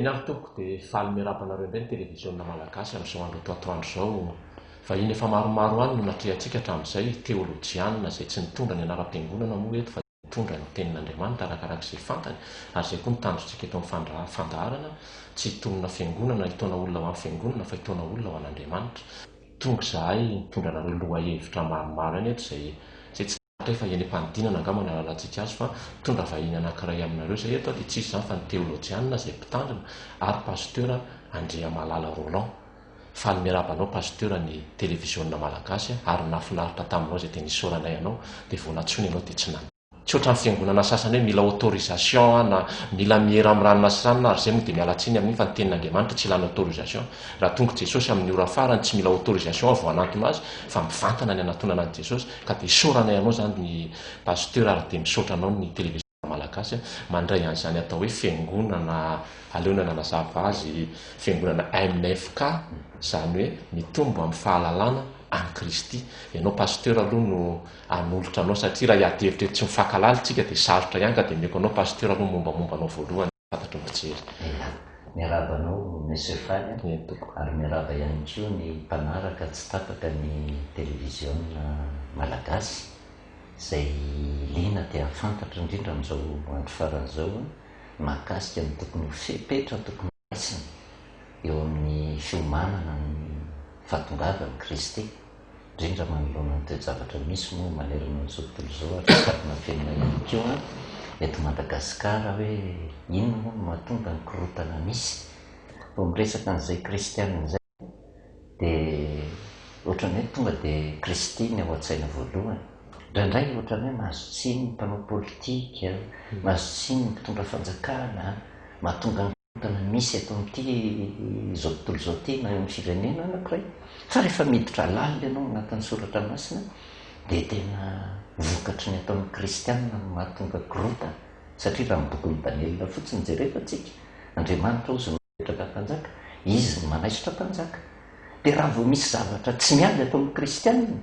eny ary toko dia faly miarabanareo indray ny televiziona malagasy amin'izao andro toatoandro zao. Fa iny efa maromaro any no natrehantsika hatramin'izay teolojiana izay tsy nitondra ny anaram-piangonana moa eto fa nitondra ny tenin'Andriamanitra arakarak'izay fantany, ary izay koa mitandritsika eto amin'ny fandaharana tsy hitonona fiangonana hitona olona ho amin'ny fiangonana fa hitona olona ho an'Andriamanitra. Tonga izahay nitondra anareo lohahevitra maromaro any eto izay tsy fa eny am-panidinana angamba ny alalantsika azy fa mitondra vahiny anankiray aminareo izay eto dia tsisy izany fa ny teolojiana izay mpitandrina ary pasteura Andrea Malala Roland. Faly miarabanao pasteura ny televiziona malagasy ary nafinaritra taminao izay teny isaoranay anao dia vao natsony ianao dia tsy nany. Tsy ohatran'ny fiangonana sasany hoe mila autorisation na mila mihera amin'ny ranona sy ranona ary izay moa dia mialatsiny amin'iny fa ny tenin'Andriamanitra tsy ilana autorisation. Raha tonga Jesosy amin'ny ora farany tsy mila autorisation vao hanatona azy fa mivantana ny anatonana an'i Jesosy ka dia isaoranay anao izany ny pasteura ary dia misaotra anao ny televiziona malagasy mandray an'izany atao hoe fiangonana aleona nanazava azy fiangonana MNFK, izany hoe mitombo amin'ny fahalalana any Kristy. Ianao pasteura aloha no anolotra anao satria raha hiady hevitra tsy mifankalala tsika dia sarotra ihany ka dia meko anao pasteura aloha mombamomba anao voalohany fantatro majery. Miarabanao Monsieur Faly ary miaraba ihany koa ny mpanaraka tsy tapaka ny televiziona malagasy izay liana dia fantatra indrindra amin'izao andro faran'izao mahakasika ny tokony fepetra tokony raisina eo amin'ny fiomanana ny fahatongavan'i Kristy indrindra manoloana ny toe-javatra misy moa manerana n'izao tontolo izao ary tapina fiainana ihany koa eto Madagasikara hoe inona moa no mahatonga ny korotana misy vao miresaka an'izay kristianina izay dia ohatran'ny hoe tonga dia Kristy ny ao an-tsaina voalohany. Indraindray ohatran'ny hoe mahazo tsiny ny mpanao politika, mahazo tsiny ny mpitondra fanjakana, mahatonga ny korotana misy eto amin'ity izao tontolo izao ity na eo amin'ny firenena anankiray. Fa rehefa miditra lalina ianao anatin'ny soratra masina dia tena vokatry ny ataon'ny kristianina no mahatonga korotana, satria raha mibokin'ny Daniela fotsiny jerefantsika Andriamanitra ozy mipetraka mpanjaka, izy no manaisitra mpanjaka. Dia raha vao misy zavatra tsy miady atao amin'ny kristianina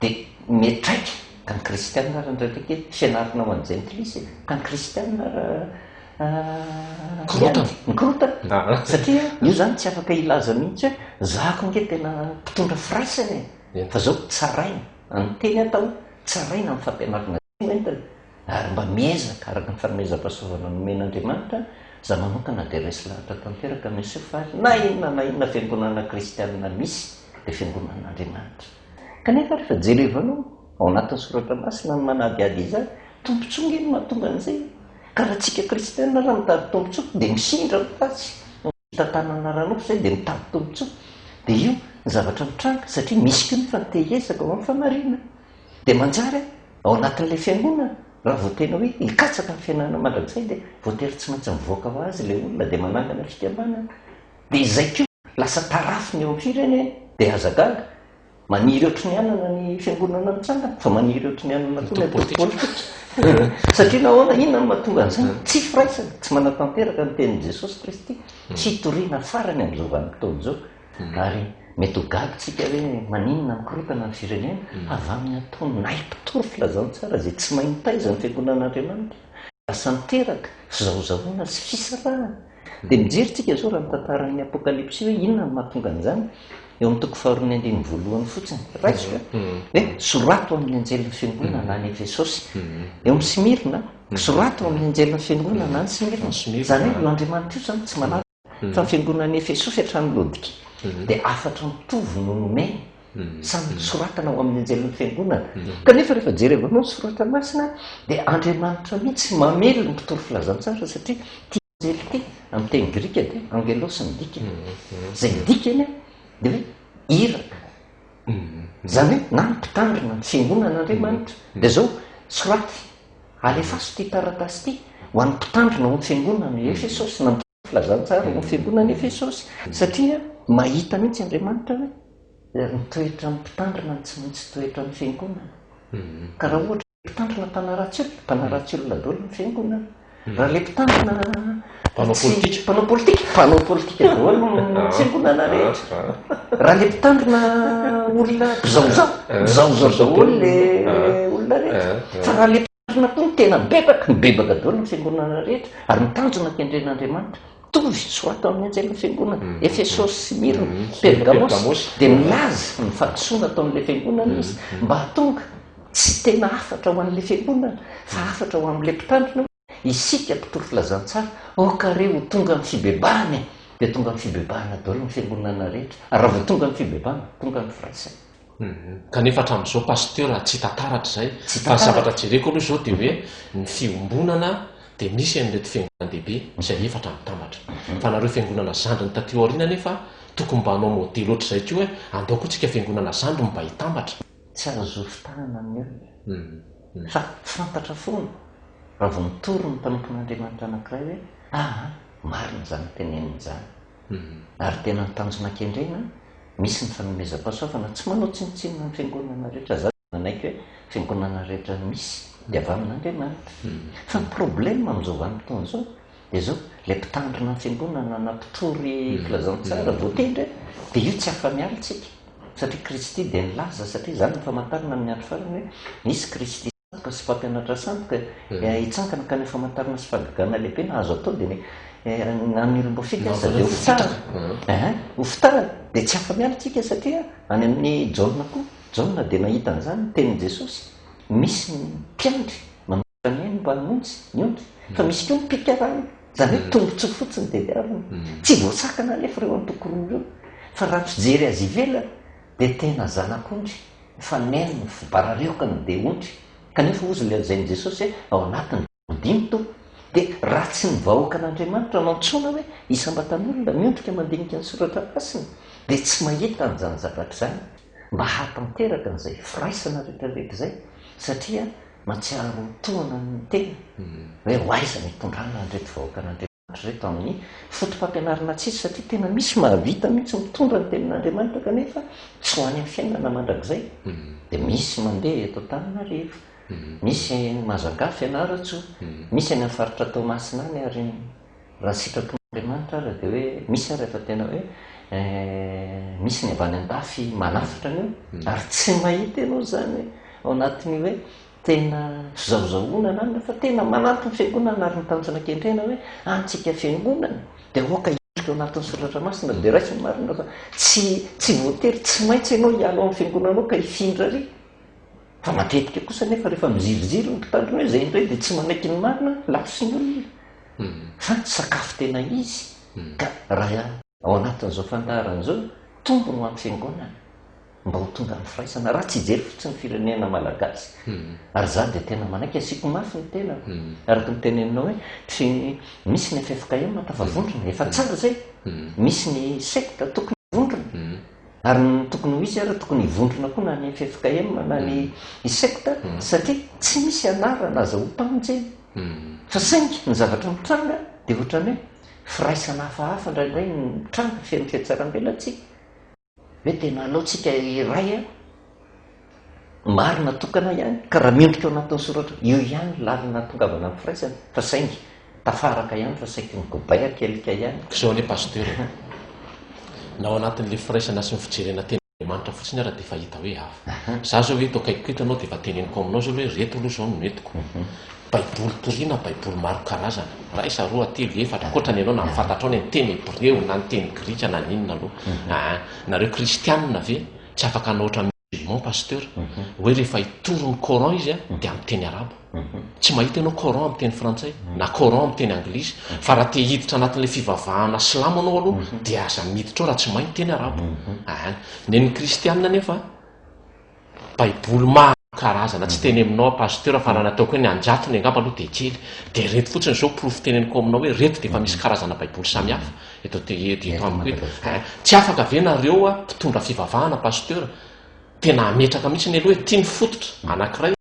dia miatraika ka ny kristianina raha ndraiky fianarana ho an'ny jentilisa ka ny kristianina mikorotana satria io zany tsy afaka ilaza mihitsy hoe zako nge tena mpitondra firaisana fa zao tsaraina ny teny atao tsaraina amin'ny fampianarana entina ary mba miezaka araka ny fanomezam-pahasoavana nomen'Andriamanitra za manokana dia resy lahatra tanteraka Monsieur Faly na inona fiangonana kristianina misy dia fiangonan'Andriamanitra. Kanefa rehefa jerevanao ao anatin'ny soratra masina ny manadiady izany tombontsoa no mahatonga an'izay ka raha tsika kristianina raha mitady tombontsoa dia misindra mitasy mitantanana ranoko izay dia mitady tombontsoa dia io ny zavatra mitranga satria misy koa nefa nitehezaka ao amin'ny famarina dia manjary ao anatin'ilay fiangonana raha vao tena hoe hikatsaka ny fiainana mandrakizay dia voatery tsy maintsy mivoaka ho azy ilay olona dia manangana fikambanana dia izay koa lasa tarafiny eo amin'ny firenena dia azagaga maniry ohatry ny anana ny fiangonana mitsangana fa maniry ohatry ny anana koa ny politika satria nahoana inona no mahatonga an'izany tsy firaisana tsy manatanteraka ny tenin'i Jesosy Kristy tsy hitoriana farany amin'izao vanim-potoana izao ary mety ho gagotsika hoe maninona mikorotana ny firenena avy amin'ny ataony naim-pitory filazany tsara izay tsy mahay mitaiza ny fiangonan'Andriamanitra lasa niteraka fizahozahoana sy fisarahana dia mijeritsika zao raha mitantaran'ny apokalipsy hoe inona no mahatonga an'izany eo amin'ny toko faharoa ny voalohany fotsiny raisika hoe sorato amin'ny anjelin'ny fiangonana any Efesosy eo amin'ny Smirna sorato amin'ny anjelin'ny fiangonana any Smirna izany hoe io Andriamanitra io zany tsy manaraka fa ny fiangonan'ny Efesosy hatramin'ny Laodika dia afatra mitovy no nomeny samy soratana ao amin'ny anjelin'ny fiangonana kanefa rehefa jerevanao soratra masina dia Andriamanitra mihitsy mamely ny mpitory filazantsara satria tia anjely ity amin'ny teny grika dia angelosy ny dikany izay dikany dia hoe iraka izany hoe na ny mpitandrina ny fiangonan'Andriamanitra dia zao soraty alefaso ty taratasy ity ho an'ny mpitandrina ao amin'ny fiangonana Efesosy na mpitondra filazantsara ao amin'ny fiangonana Efesosy satria mahita mihitsy Andriamanitra hoe ny toetra ny mpitandrina tsy maintsy toetra ny fiangonana ka raha ohatra mpitandrina mpanaratsy olona daholo ny fiangonana raha le mpitandrina mpanao politika daholo ny fiangonana rehetra raha le mpitandrina olona mpizaozao daholo le olona rehetra fa raha le mpitandrina toy tena mibebaka daholo ny fiangonana rehetra ary mitanjona kendren'Andriamanitra mitovy soato amin'ny anjela fiangonana Efesosy sy Mirina Pergamos dia milaza ny fahadisoana atao amin'ilay fiangonana izy mba hatonga tsy tena afatra ho an'ilay fiangonana fa afatra ho amin'ilay mpitandrina isika mpitoro filazantsara okareo tonga amin'ny fibebahana dia tonga amin'ny fibebahana daholo ny fiangonana rehetra ary raha vao tonga amin'ny fibebahana tonga amin'ny firaisana. Kanefa hatramin'izao pasteur tsy tantaratra izay fa ny zavatra jereko aloha izao dia hoe ny fiombonana dia misy an'ilety fiangonan-dehibe izay efatra mitambatra fa nareo fiangonana zandry ny taty aoriana nefa tokony mba hanao modely oatra izay koa hoe andao koa tsika fiangonana zandry mba hitambatra tsy azo fitahana amin'ny olona fa fantatra foana raha vao nitoro ny mpanompon'Andriamanitra anankiray hoe marina izany teneniny izany ary tena nitanjona kendrena misy ny fanomezam-pahasoavana tsy manao tsinotsinona ny fiangonana rehetra za nanaiky hoe fiangonana rehetra misy dia avy amin'Andriamanitra fa ny problema amin'izao vanim-potoana izao dia zao ilay mpitandrina ny fiangonana na mpitory filazantsara voatendry dia io tsy afa-mialitsika satria Kristy dia nilaza satria izany ny famantarana amin'ny andro farany hoe misy Kristy sandoka sy mpampianatra sandoka hitsangana ka ny famantarana sy fahagagana lehibe na azo atao dia nanirombo fika sa dia hofitahana dia tsy afa-mialitsika satria any amin'ny Jaona koa Jaona dia nahita an'izany tenin' Jesosy misy ny mpiandry manomboka ny ainy mba hamonjy ny ondry fa misy koa mipikarana izany hoe tombontso fotsiny dia diavina tsy voasakana alefa ireo antokoroa ireo fa raha fijery azy ivelany dia tena zanak'ondry fa neny ny fibarareokany dia ondry kanefa ozy ilay azain'i Jesosy hoe ao anatiny dimy to dia raha tsy ny vahoaka an'Andriamanitra no antsoina hoe isam-batan'olona miondrika mandinika ny soratra masina dia tsy mahita an'izany zavatra izany mba hatanteraka an'izay firaisana rehetrarehetra izay satria matsiaro toana ny tena hoe hoaiza mitondrana an'reto vahoaka an'Andriamanitra reto amin'ny fotom-pampianarana tsisy satria tena misy mahavita mihitsy mitondra ny tenin'Andriamanitra kanefa tsy ho any amin'ny fiainana mandrakizay dia misy mandeha eto Antananarivo misy Mazanga Fianaratso misy any amin'ny faritra Toamasina any ary raha sitrapon'Andriamanitra ary dia hoe misy ary efa tena hoe misy ny avy any an-dafy manafitra an'io ary tsy mahita ianao izany ao anatiny hoe tena fizahozahoana na fa tena manampy ny fiangonana ary nitanjona kendrena hoe antsika fiangonana dia oka hidrika ao anatin'ny soratra masina dia raisy ny marina fa tsy voatery tsy maintsy ianao hialo amin'ny fiangonanao ka hifindra ry fa matetika kosa nefa rehefa miziroziry ny mpitandrina hoe izay indray dia tsy manaiky ny marina lafy ny olona fa sakafo tena izy ka raha ao anatin'izao fandaharan'izao tombony ho amin'ny fiangonana mba ho tonga amin'ny firaisana raha tsy hijery fotsiny firenena malagasy ary za dia tena manaiky asiako mafy ny tena araka ny teneninao hoe misy ny FFKM tafavondrona efa tsara zay misy ny sekta tokony vondrona ary ny tokony ho izy ary tokony hivondrona koa na ny FFKM na ny sekta satria tsy misy anarana aza ho mpamonjeny fa saingy ny zavatra mitranga dia ohatrany hoe firaisana hafahafa indraindray ny mitranga fiain'ny fiatsaram-belantsika hoe tena alohantsika iray marina tokana ihany ka raha miondrika ao anatin'ny soratra io ihany lalina tongavana amin'ny firaisana fa saingy tafaraka ihany fa saingy migobay akelika ihany zao le pasteur na ao anatin'le firaisana sy ny fijerena tenin'Andriamanitra fotsiny ara dia fahita hoe hafa za zao hoe to akaikiko eto anao dia efa teneniko aminao zao hoe reto aloha zao no netiko baiboly toriana baiboly maro karazana raisa roa telo efatra koatra ny ianao na mifantatrao ny teny hebreo na ny teny grika na ninona aloha nareo kristianina ve tsy afaka hanao oatra musulman pasteur hoe rehefa hitoro ny Coran izy dia amin'ny teny arabo tsy mahita ianao Coran amin'ny teny frantsay na Coran amin'ny teny anglisy fa raha te hiditra anatin'ilay fivavahana silamo anao aloha dia aza miditra ao raha tsy mahita teny arabo ny kristianina nefa baiboly maro karazana tsy teny aminao pasteur fa raha nataoko hoe ny anjatony angamba aloha dia kely dia reto fotsiny zao profy teneniko aminao hoe reto dia efa misy karazana baiboly samihafa eto amiko eto tsy afaka ve nareo mpitondra fivavahana pasteur tena ametraka mihitsy ny aloha hoe tia ny fototra anankiray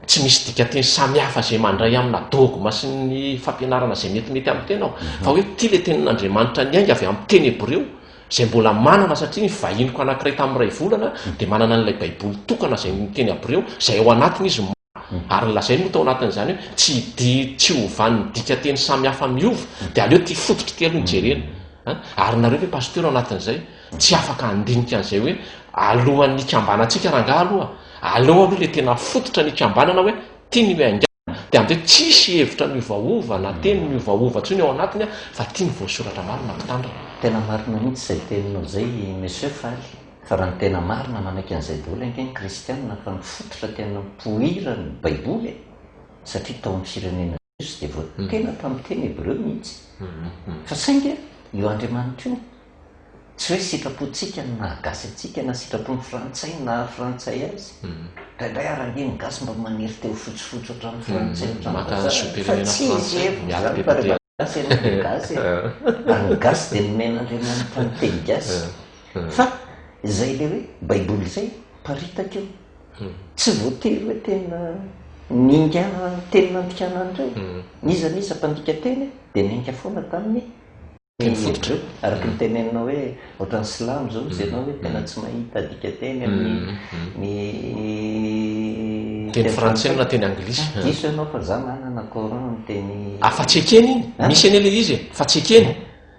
tsy misy dika teny samihafa zay mandray amina dogma sy ny fampianarana zay metimety amin'ny tenao fa hoe tia le tenin'Andriamanitra ny ainga avy amin'ny teny hebreo zay mbola manana satria ny vahiniko anankiray tamin'ny ray volana dia manana n'ilay baiboly tokana zay miteny hebreo zay ao anatiny izy ary lazay moa tao anatin'izany hoe tsy hovany dika teny samihafa miova dia aleo tia fototra ty aloha nijerena ary nareo hoe pasteur ao anatin'izay tsy afaka andinika an'izay hoe alohan'ny ikambanantsika raha ngaha aloha aleo aloha le tena fototra ny ikambanana hoe tia ny hoe angana dia amin'izay tsisy hevitra miovaova na teny miovaova tsony ao anatiny fa tia ny voasoratra marina mpitandrina. Tena marina mihitsy izay teninao izay monsieur Faly, fa raha ny tena marina manaiky an'izay daholo ange ny kristianina fa mifototra tena mipohira ny baiboly satria tao amin'ny firenena Jeos dia vao tena tamin'ny teny hebreo mihitsy. Fa sainga io Andriamanitra io tsy hoe sitrapontsika na gasy antsika na sitrapon'ny frantsay na frantsay azy raindray arangeny gasy mba maniry teo fotsifotsy ohatran'ny frantsay gasy ary ny gasy dia nomen'Andriamanitra ny teny gasy fa izay le hoe baiboly izay paritaka eo tsy voatery hoe tena ningana teny nandikana andreo nizaniza mpandika teny dia ninga foana tamin'ny fototra araka ny teneninao hoe ohatran'ny silamo zao izy ianao hoe tena tsy mahita dika teny amin'ny teny frantsay na teny anglisy diso ianao fa za manana coran ny teny fa tsy ekeny iny misy eny le izy fa tsy ekeny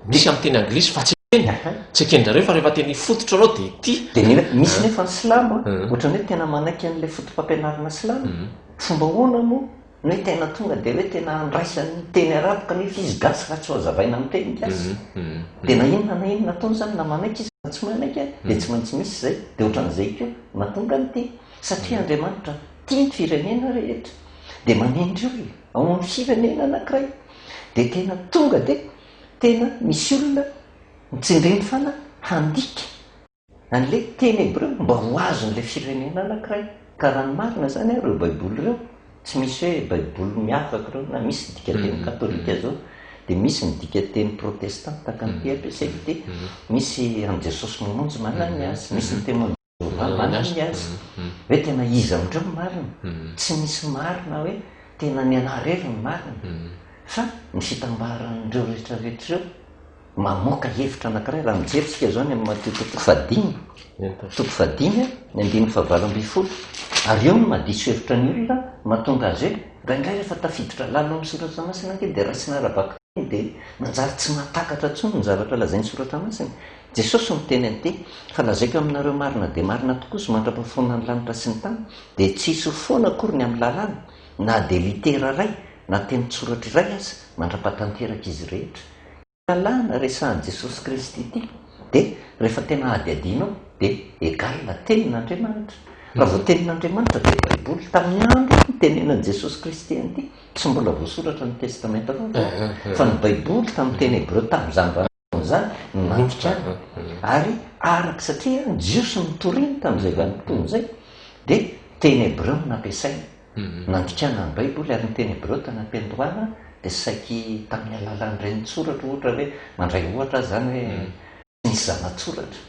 misy amin'ny teny anglisy fa tsy ekeny tsy eken'zareo fa rehefa teny fototra reo dia ity dia misy nefa ny silamo ohatrany hoe tena manaiky an'ilay fotom-pampianarana silamo fomba hoana moa no hoe tena tonga dia hoe tena andraisan'ny teny arabo kanefa izy gasy raha tsy ho azavaina amin'ny teny gasy dia na inona nataony zany na manaiky izy na tsy manaiky dia tsy maintsy misy izay dia ohatran'izay keo mahatonga ny tia satria Andriamanitra tia ny firenena rehetra dia manendry olona ao amin'ny firenena anankiray dia tena tonga dia tena misy olona mitsindriny fana handika an'ilay teny hebreo mba ho azon'ilay firenena anankiray ka raha ny marina zany ireo baiboly ireo tsy misy hoe baiboly miafaka ireo na misy dika teny katolika zao dia misy midika teny protestant taka ny ty ampiasaiko ty misy an' Jesosy mamonjy manany azy misy ny teny manany azy hoe tena izy amindreo marina tsy misy marina hoe tena ny anarero ny marina fa ny fitambaran'ireo rehetrarehetra ireo mamoaka hevitra anankiray raha mijeritsika zao ny amin'ny Mateo toko fahadimy ny 5:20 ary eo no mahadiso hevitra ny olona mahatonga azy hoe raindray rehefa tafiditra lalo amin'ny soratra masina anke dia raisina arabaka dia manjary tsy mahatakatra tsony ny zavatra lazainy soratra masina. Jesosy miteny an'ity fa lazaiko aminareo marina dia marina tokoa sy mandra-pahafonana ny lanitra sy ny tany dia tsisy foana akory ny amin'ny lalàna na dia litera ray na teny-tsoratra iray aza mandra-pahatanteraka izy rehetra. Lalàna resahan'i Jesosy Kristy ity dia rehefa tena ady adinao dia egalina tenin'Andriamanitra. Raha vao tenin'Andriamanitra dia baiboly tamin'ny andro nitenenan'i Jesosy Kristy an'ity tsy mbola voasoratra ny testamenta fa ny baiboly tamin'ny teny hebreo tamin'izany zany nandika ary araka satria Jiosy nitoriany tamin'izay vanim-potoana izay dia teny hebreo nampiasaina nandikana ny baiboly ary ny teny hebreo tany ampiandohana dia saiky tamin'ny alalan'ireny tsoratra ohatra hoe mandray ohatra zany hoe nisy zanatsoratra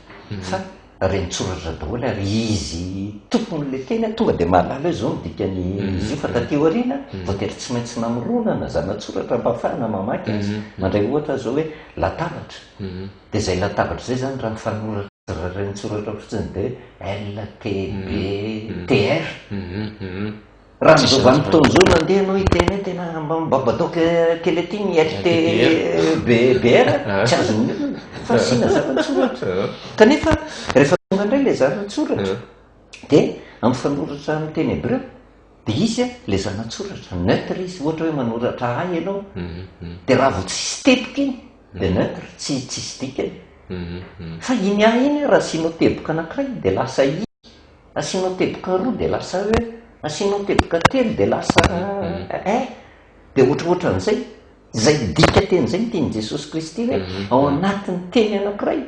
fa reny tsoratra daholo ary izy tompon'le teny tonga dia mahalala hoe zao midikany izy io fa taty aoriana voatery tsy maintsy namorona na zanatsoratra mpahafahana mamaky azy mandray ohatra zao hoe latabatra dia zay latabatra zay zany raha mifanoratra reny tsoratra fotsiny dia LTBTR raha nizao vanim-potoana zao nandeha anao hiteny hoe tena mbabadao kely aty ny LTBBR tsy azony fa sina zanatsoratra kanefa rehefa tonga indray le zanatsoratra dia amin'ny fanoratra amin'ny teny hebreo dia izy le zanatsoratra neutre izy ohatra hoe manoratra ay ianao dia raha vao tsisy teboka iny dia neutre tsy tsisy dikany fa iny ay iny raha asianao teboka anankiray dia lasa i asianao teboka roa dia lasa hoe asianao teboka telo dia lasa dia ohatrohatran'izay zay dika teny zay nyteny Jesosy Kristy hoe ao anatin'ny teny anankiray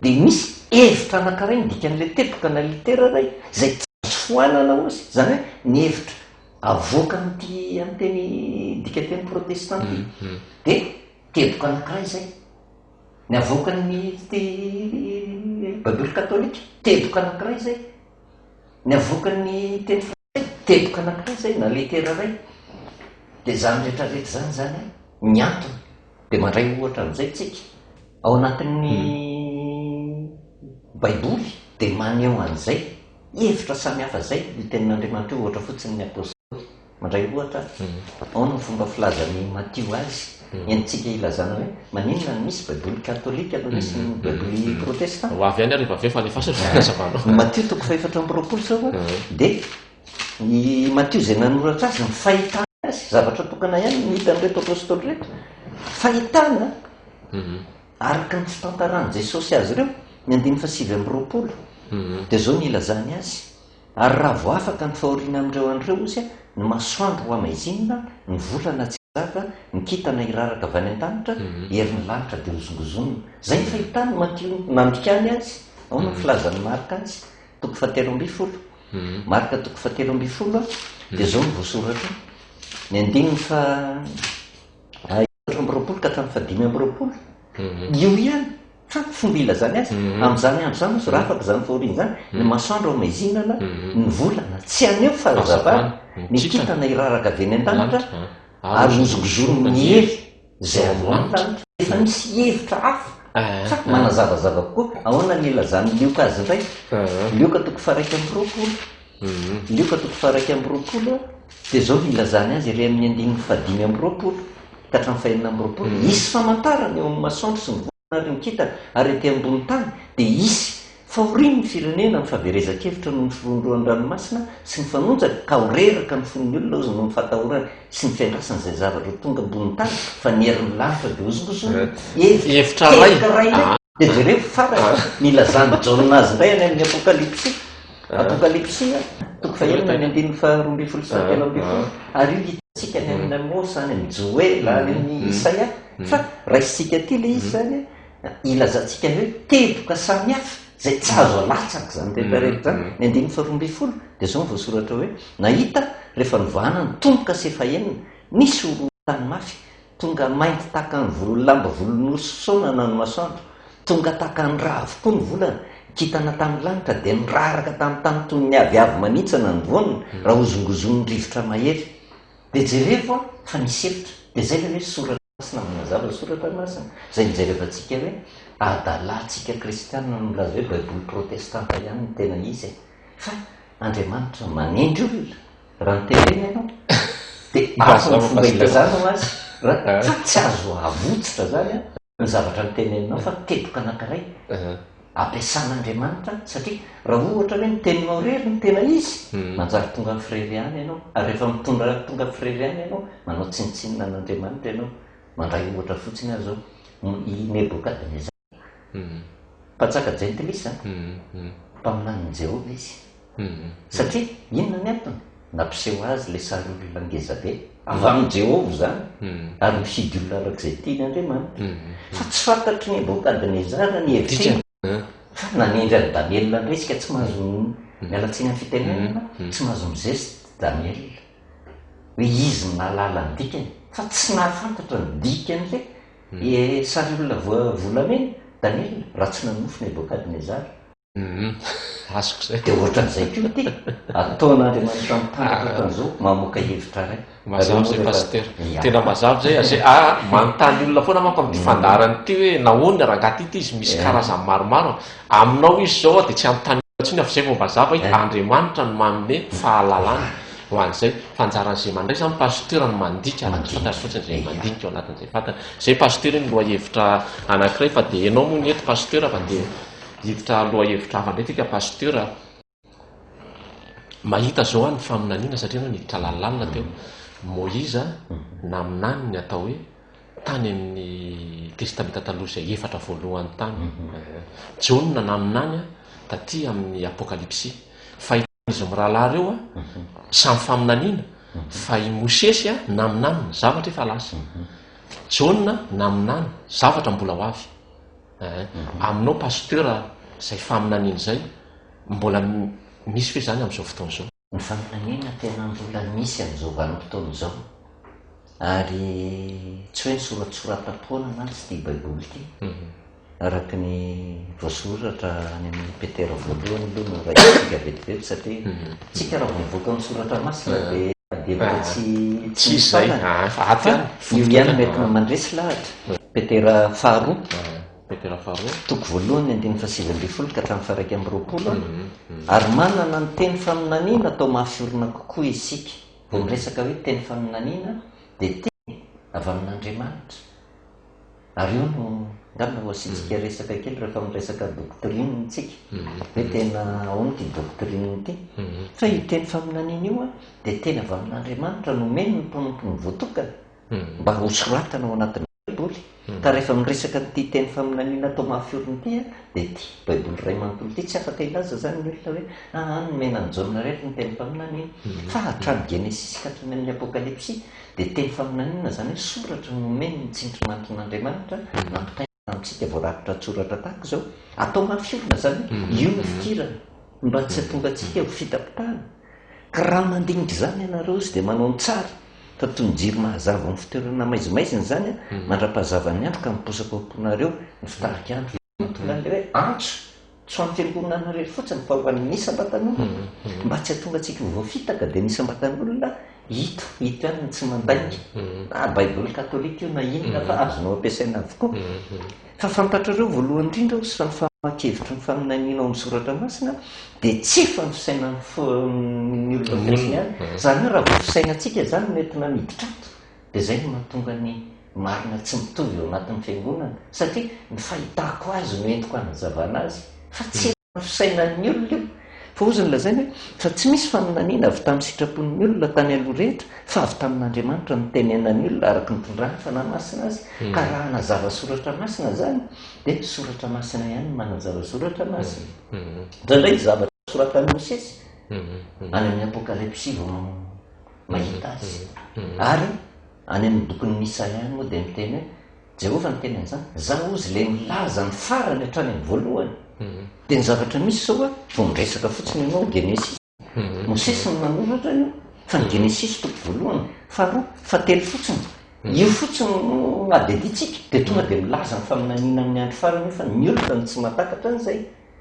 dia misy hevitra anankiray nidika an'ilay teboka na litera ray zay tsy azo foanana ozy zany hoe ny hevitra avoaka amin'ity amin'ny teny dika teny protestanty dia teboka anankiray zay ny avoakan'ny baiboly katolika teboka anankiray zay ny avoakan'ny teny frantsay teboka anankiray zay na litera ray dia zany rehetrarehetra zany miantona dia mandray ohatra amin'izay tsika ao anatin'ny baiboly dia maneho an'izay hevitra samihafa zay ny tenin'Andriamanitra ohatra fotsiny ny apôstoly mandray ohatra ao no fomba filazan'ny Matio azy entsika ilazana hoe maninona ny misy baiboly katolika aloha misy baiboly protestant ho avy ihany rehefa ve fa alefa ny Matio toko 4:20 zao dia ny Matio zay nanoratra azy ny fahitana azy zavatra tokana ihany ny hita n'reto apôstôly rehetra fahitana araka ny fitantarany Jesosy azy ireo ny 5:20 dia zao ny ilazany azy ary raha vo afaka ny fahoriana amin'ireo andreo izy ny masoandro ho amaizinina ny volana tsy zaka ny kitana iraraka avy any an-danitra herin'ny lanitra dia hozongozonina zay ny fahitany mandrikany azy ao no filazany marika azy toko 7:20 marika toko 7:20 dia zao ny voasoratra ny 4:20 ka hatramin'ny 5:20 io ihany fa fomba ilazany azy amin'izany andro zany ozy raha afaka zany fahoriana zany ny masoandro amaizinana ny volana tsy aneo fahazavana ny kitana iraraka avy any an-danitra ary hozongozoniny ny hery zay avoany lanitra efa misy hevitra hafa fa manazavazava kokoa ahoana ny ilazany lioka azy indray lioka toko 1:20 lioka toko 1:20 dia zao ny ilazany azy ire amin'ny 5:20 ka hatramin'ny 6:20 isy famantarana eo amin'ny masoandro sy ny volana ary ny kitana ary ety ambony tany dia isy fahoriany ny firenena ny fahaverezakevitra no ny firondroan-dranomasina sy ny fanonjaka ka horeraka ny fon'ny olona ozy no ny fahatahorana sy ny fiandrasana izay zavatra tonga ambony tany fa ny herin'ny lanitra dia hozongozona hevitra ray dia jereo faraka nilazany jaona azy indray any amin'ny apokalipsia toko 1:12 ary io hitantsika ny amin'ny Amosa any amin'ny Joela any amin'ny Isaia fa raisitsika ty le izy zany ilazantsika hoe teboka samihafa zay tsy azo alatsaka zany rehetrarehetra zany ny 2:20 dia zao ny voasoratra hoe nahita rehefa nivohana ny tomboka sy efaenina nisy orontany mafy tonga mainty tahaka ny vololamba volon'orsosaona na ny masoandro tonga tahaka ny raha avokoa ny volana kitana tamin'ny lanitra dia niraraka tamin'ny tany toy ny aviavy manitsana ny vonina raha hozongozon'ny rivotra mahery dia jerevo fa nisy hevitra dia zay le hoe soratra masina manazava soratra masina zay nijerevantsika hoe adalantsika kristianina no milaza hoe baiboly protestanta ihany ny tena izy fa Andriamanitra manendry olona raha nyteneny ianao dia afo ny fomba ilazana azy fa tsy azo avotsitra zany ny zavatra nyteneninao fa teboka anankiray ampiasan'Andriamanitra satria raha ohatra hoe niteninao rery ny tena izy manjary tonga amin'ny frery any ianao ary rehefa mitondra tonga amin'ny frery any ianao manao tsinitsinina n'Andriamanitra ianao mandray ohatra fotsiny azy zao i Nebokadnezara mpatsaka jentilisa mpaminan'ny Jehova izy satria inona ny antony nampiseho azy le sary olona ngezabe avy amin'ny Jehova zany ary mifidy olona arak'izay tian'Andriamanitra fa tsy fantatry Nebokadnezara ny hevitriny fa nanendry any Daniela indray isika tsy mahazo mialatsiny amin'ny fitenenana tsy mahazo mizesy Daniela hoe izy nalala ny dikany fa tsy nahafantatra ny dikan'le sary olona volamena Daniela raha tsy nanofo Nebokadnezara azoko zay dia ohatran'izay koa ty ataon'Andriamanitra mitandrika ohatran'izao mamoaka hevitra ray mazava zay pasteur tena mazava zay azay manontany olona foana manko amin'ny fandarany ty hoe nahoany rangaty ity izy misy karazany maromaro aminao izy zao dia tsy anontany tsiny fa zay vao mazava hoe Andriamanitra no manome fahalalana ho an'izay fanjaran'izay mandray zany pasteur no mandika raha tsy fantary fotsiny zay mandinika ao anatin'izay fantany zay pasteur ny loha hevitra anankiray fa dia ianao moa ny eto pasteur fa dia hiditra loha hevitra hafa indray tika pasteur mahita zao any faminaniana satria anao niditra lalàna teo Moïse naminany ny atao hoe tany amin'ny testamenta taloha izay efatra voalohany tany Jona naminany taty amin'ny apokalipsia fa izy mirahalahy reo samy faminaniana fa i Mosesy naminany zavatra efa lasa Jona naminany zavatra mbola ho avy aminao pasteur zay faminaniana zay mbola misy fe zany amin'izao fotoana izao ny faminaniana tena mbola misy amin'izao vanim-potoana izao ary tsy hoe ny soratsorata-poana na tsy tia baiboly ity araka ny voasoratra any amin'ny Petera voalohany aloha no raisika vetivety satria tsika raha mivoaka amin'ny soratra masina dia mbola tsy zay io ihany mety mandresy lahatra Petera faharoa Petera faharoa toko voalohany 7:20 ka hatramin'ny 1:20 ary manana ny teny faminaniana atao mahafiorina kokoa isika vao miresaka hoe teny faminaniana dia teny avy amin'Andriamanitra ary io no ngamba ho asitsika resaka kely rehefa miresaka doctrine tsika hoe tena aony ty doctrine ty fa iteny faminaniana io a dia tena avy amin'Andriamanitra nomeny ny mpanompony voatokana mba ho soratana ao anatin'ny baiboly ka rehefa miresaka nyty teny faminaniana atao mahafioriny ty a dia ty baiboly ray manontolo ty tsy afaka ilaza zany ny olona hoe nomena ny jaona rehetra ny teny faminaniana fa hatrany genesis ka hatrany amin'ny apokalypsy dia teny faminaniana zany hoe soratra nomeny ny tsindrimantron'Andriamanitra nampitaina amintsika voarakitra tsoratra tahaka zao atao mahafiorina zany io ny fikirana mba tsy hatonga antsika ho fitapitahana ka raha mandinitra zany ianareo izy dia manao ny tsara fa toy ny jiro mahazava ny fitoerana maizimaiziny zany a mandra-pahazavany andro ka miposaka amponareo ny fitarika andro tonga an'le hoe antso tsy ho amin'ny fiangonanareo fotsiny fa ho an'ny isam-batan'olona mba tsy hatonga antsika ho voafitaka dia nisam-batan'olona ito ihany tsy mandainga na baiboly katolika io na inona fa azonao ampiasaina avokoa fa fantatrareo voalohany indrindra sy fa ny famakevitry ny faminaniana ao amin'ny soratra masina dia tsy efa ny fisainany ny olona kristiany zany hoe raha voafisainantsika zany mety namiditra ato dia zay no mahatonga ny marina tsy mitovy eo anatin'ny fiangonana satria ny fahitako azy no entiko hanazavana azy fa tsy efa ny fisainan'ny olona io fa ozy ny lazaina hoe fa tsy misy faminaniana avy tamin'ny sitrapon'ny olona tany aloha rehetra fa avy tamin'Andriamanitra ny tenenany olona araka ny tondrany fanahy masina azy ka raha hanazava soratra masina zany dia soratra masina ihany manazava soratra masina indraindray zavatra soratan'ny Mosesy any amin'ny apokalypsy vao mahita azy ary any amin'ny bokin'ny Misaia ihany moa dia miteny hoe Jehova ny teny an'izany zaho ozy le milaza ny farany hatrany amin'ny voalohany dia ny zavatra misy zao a vao miresaka fotsiny ianao genesis Mosesy no nanoratra io fa ny genesis toko voalohany faharoa fatelo fotsiny io fotsiny no adeditsika dia tonga dia milaza ny faminaniana amin'ny andro farany fa ny olona ny tsy mahatakatra an'izay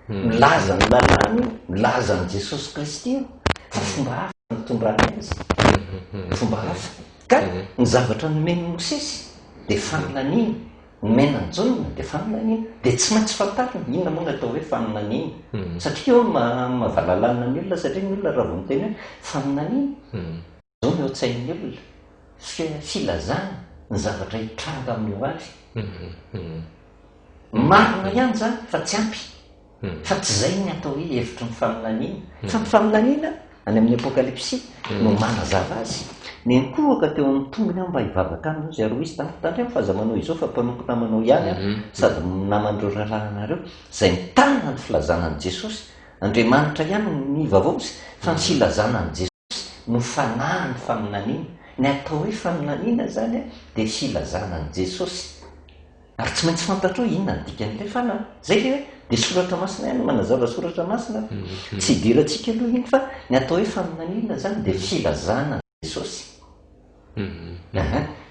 milaza ny lalàna io milaza ny Jesosy Kristy io fa fomba hafa ny tondrany azy fomba hafa ka ny zavatra nomeny Mosesy dia faminaniana nomena ny jaona dia faminaniana dia tsy maintsy fantarina inona moa no atao hoe faminaniana satria eo mahavalalana ny olona satria ny olona raha vao miteny hoe faminaniana zao no eo an-tsain'ny olona filazana ny zavatra hitranga amin'ny avy marina ihany zany fa tsy ampy fa tsy zay ny atao hoe hevitry ny faminaniana fa ny faminaniana any amin'ny apokalypsy no manazava azy ny ankohaka teo amin'ny tongony aho mba hivavaka aminy zy aroisy tampotandrao fa aza manao izao fa mpanompo namanao ihany a sady namandreo raharanareo zay mitana ny filazanan'i Jesosy Andriamanitra ihany ny vavaosy fa ny filazanan'i Jesosy no fanahany faminaniana ny atao hoe faminaniana zany a dia filazanan'i Jesosy ary tsy maintsy fantatrao inona ny dikan'ilay fanahy zay le hoe dia soratra masina ihany manazava soratra masina tsy hidirantsika aloha iny fa ny atao hoe faminaniana zany dia filazanan'i Jesosy